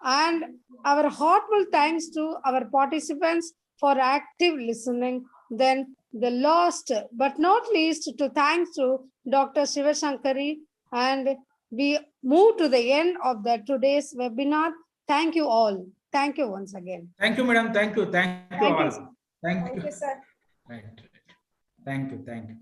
And our heartfelt thanks to our participants for active listening. Then the last but not least, to thanks to Dr. Shivashankari, and we move to the end of today's webinar. Thank you all. Thank you once again. Thank you, madam. Thank you. Thank you all. Thank you, sir. Right. Thank you.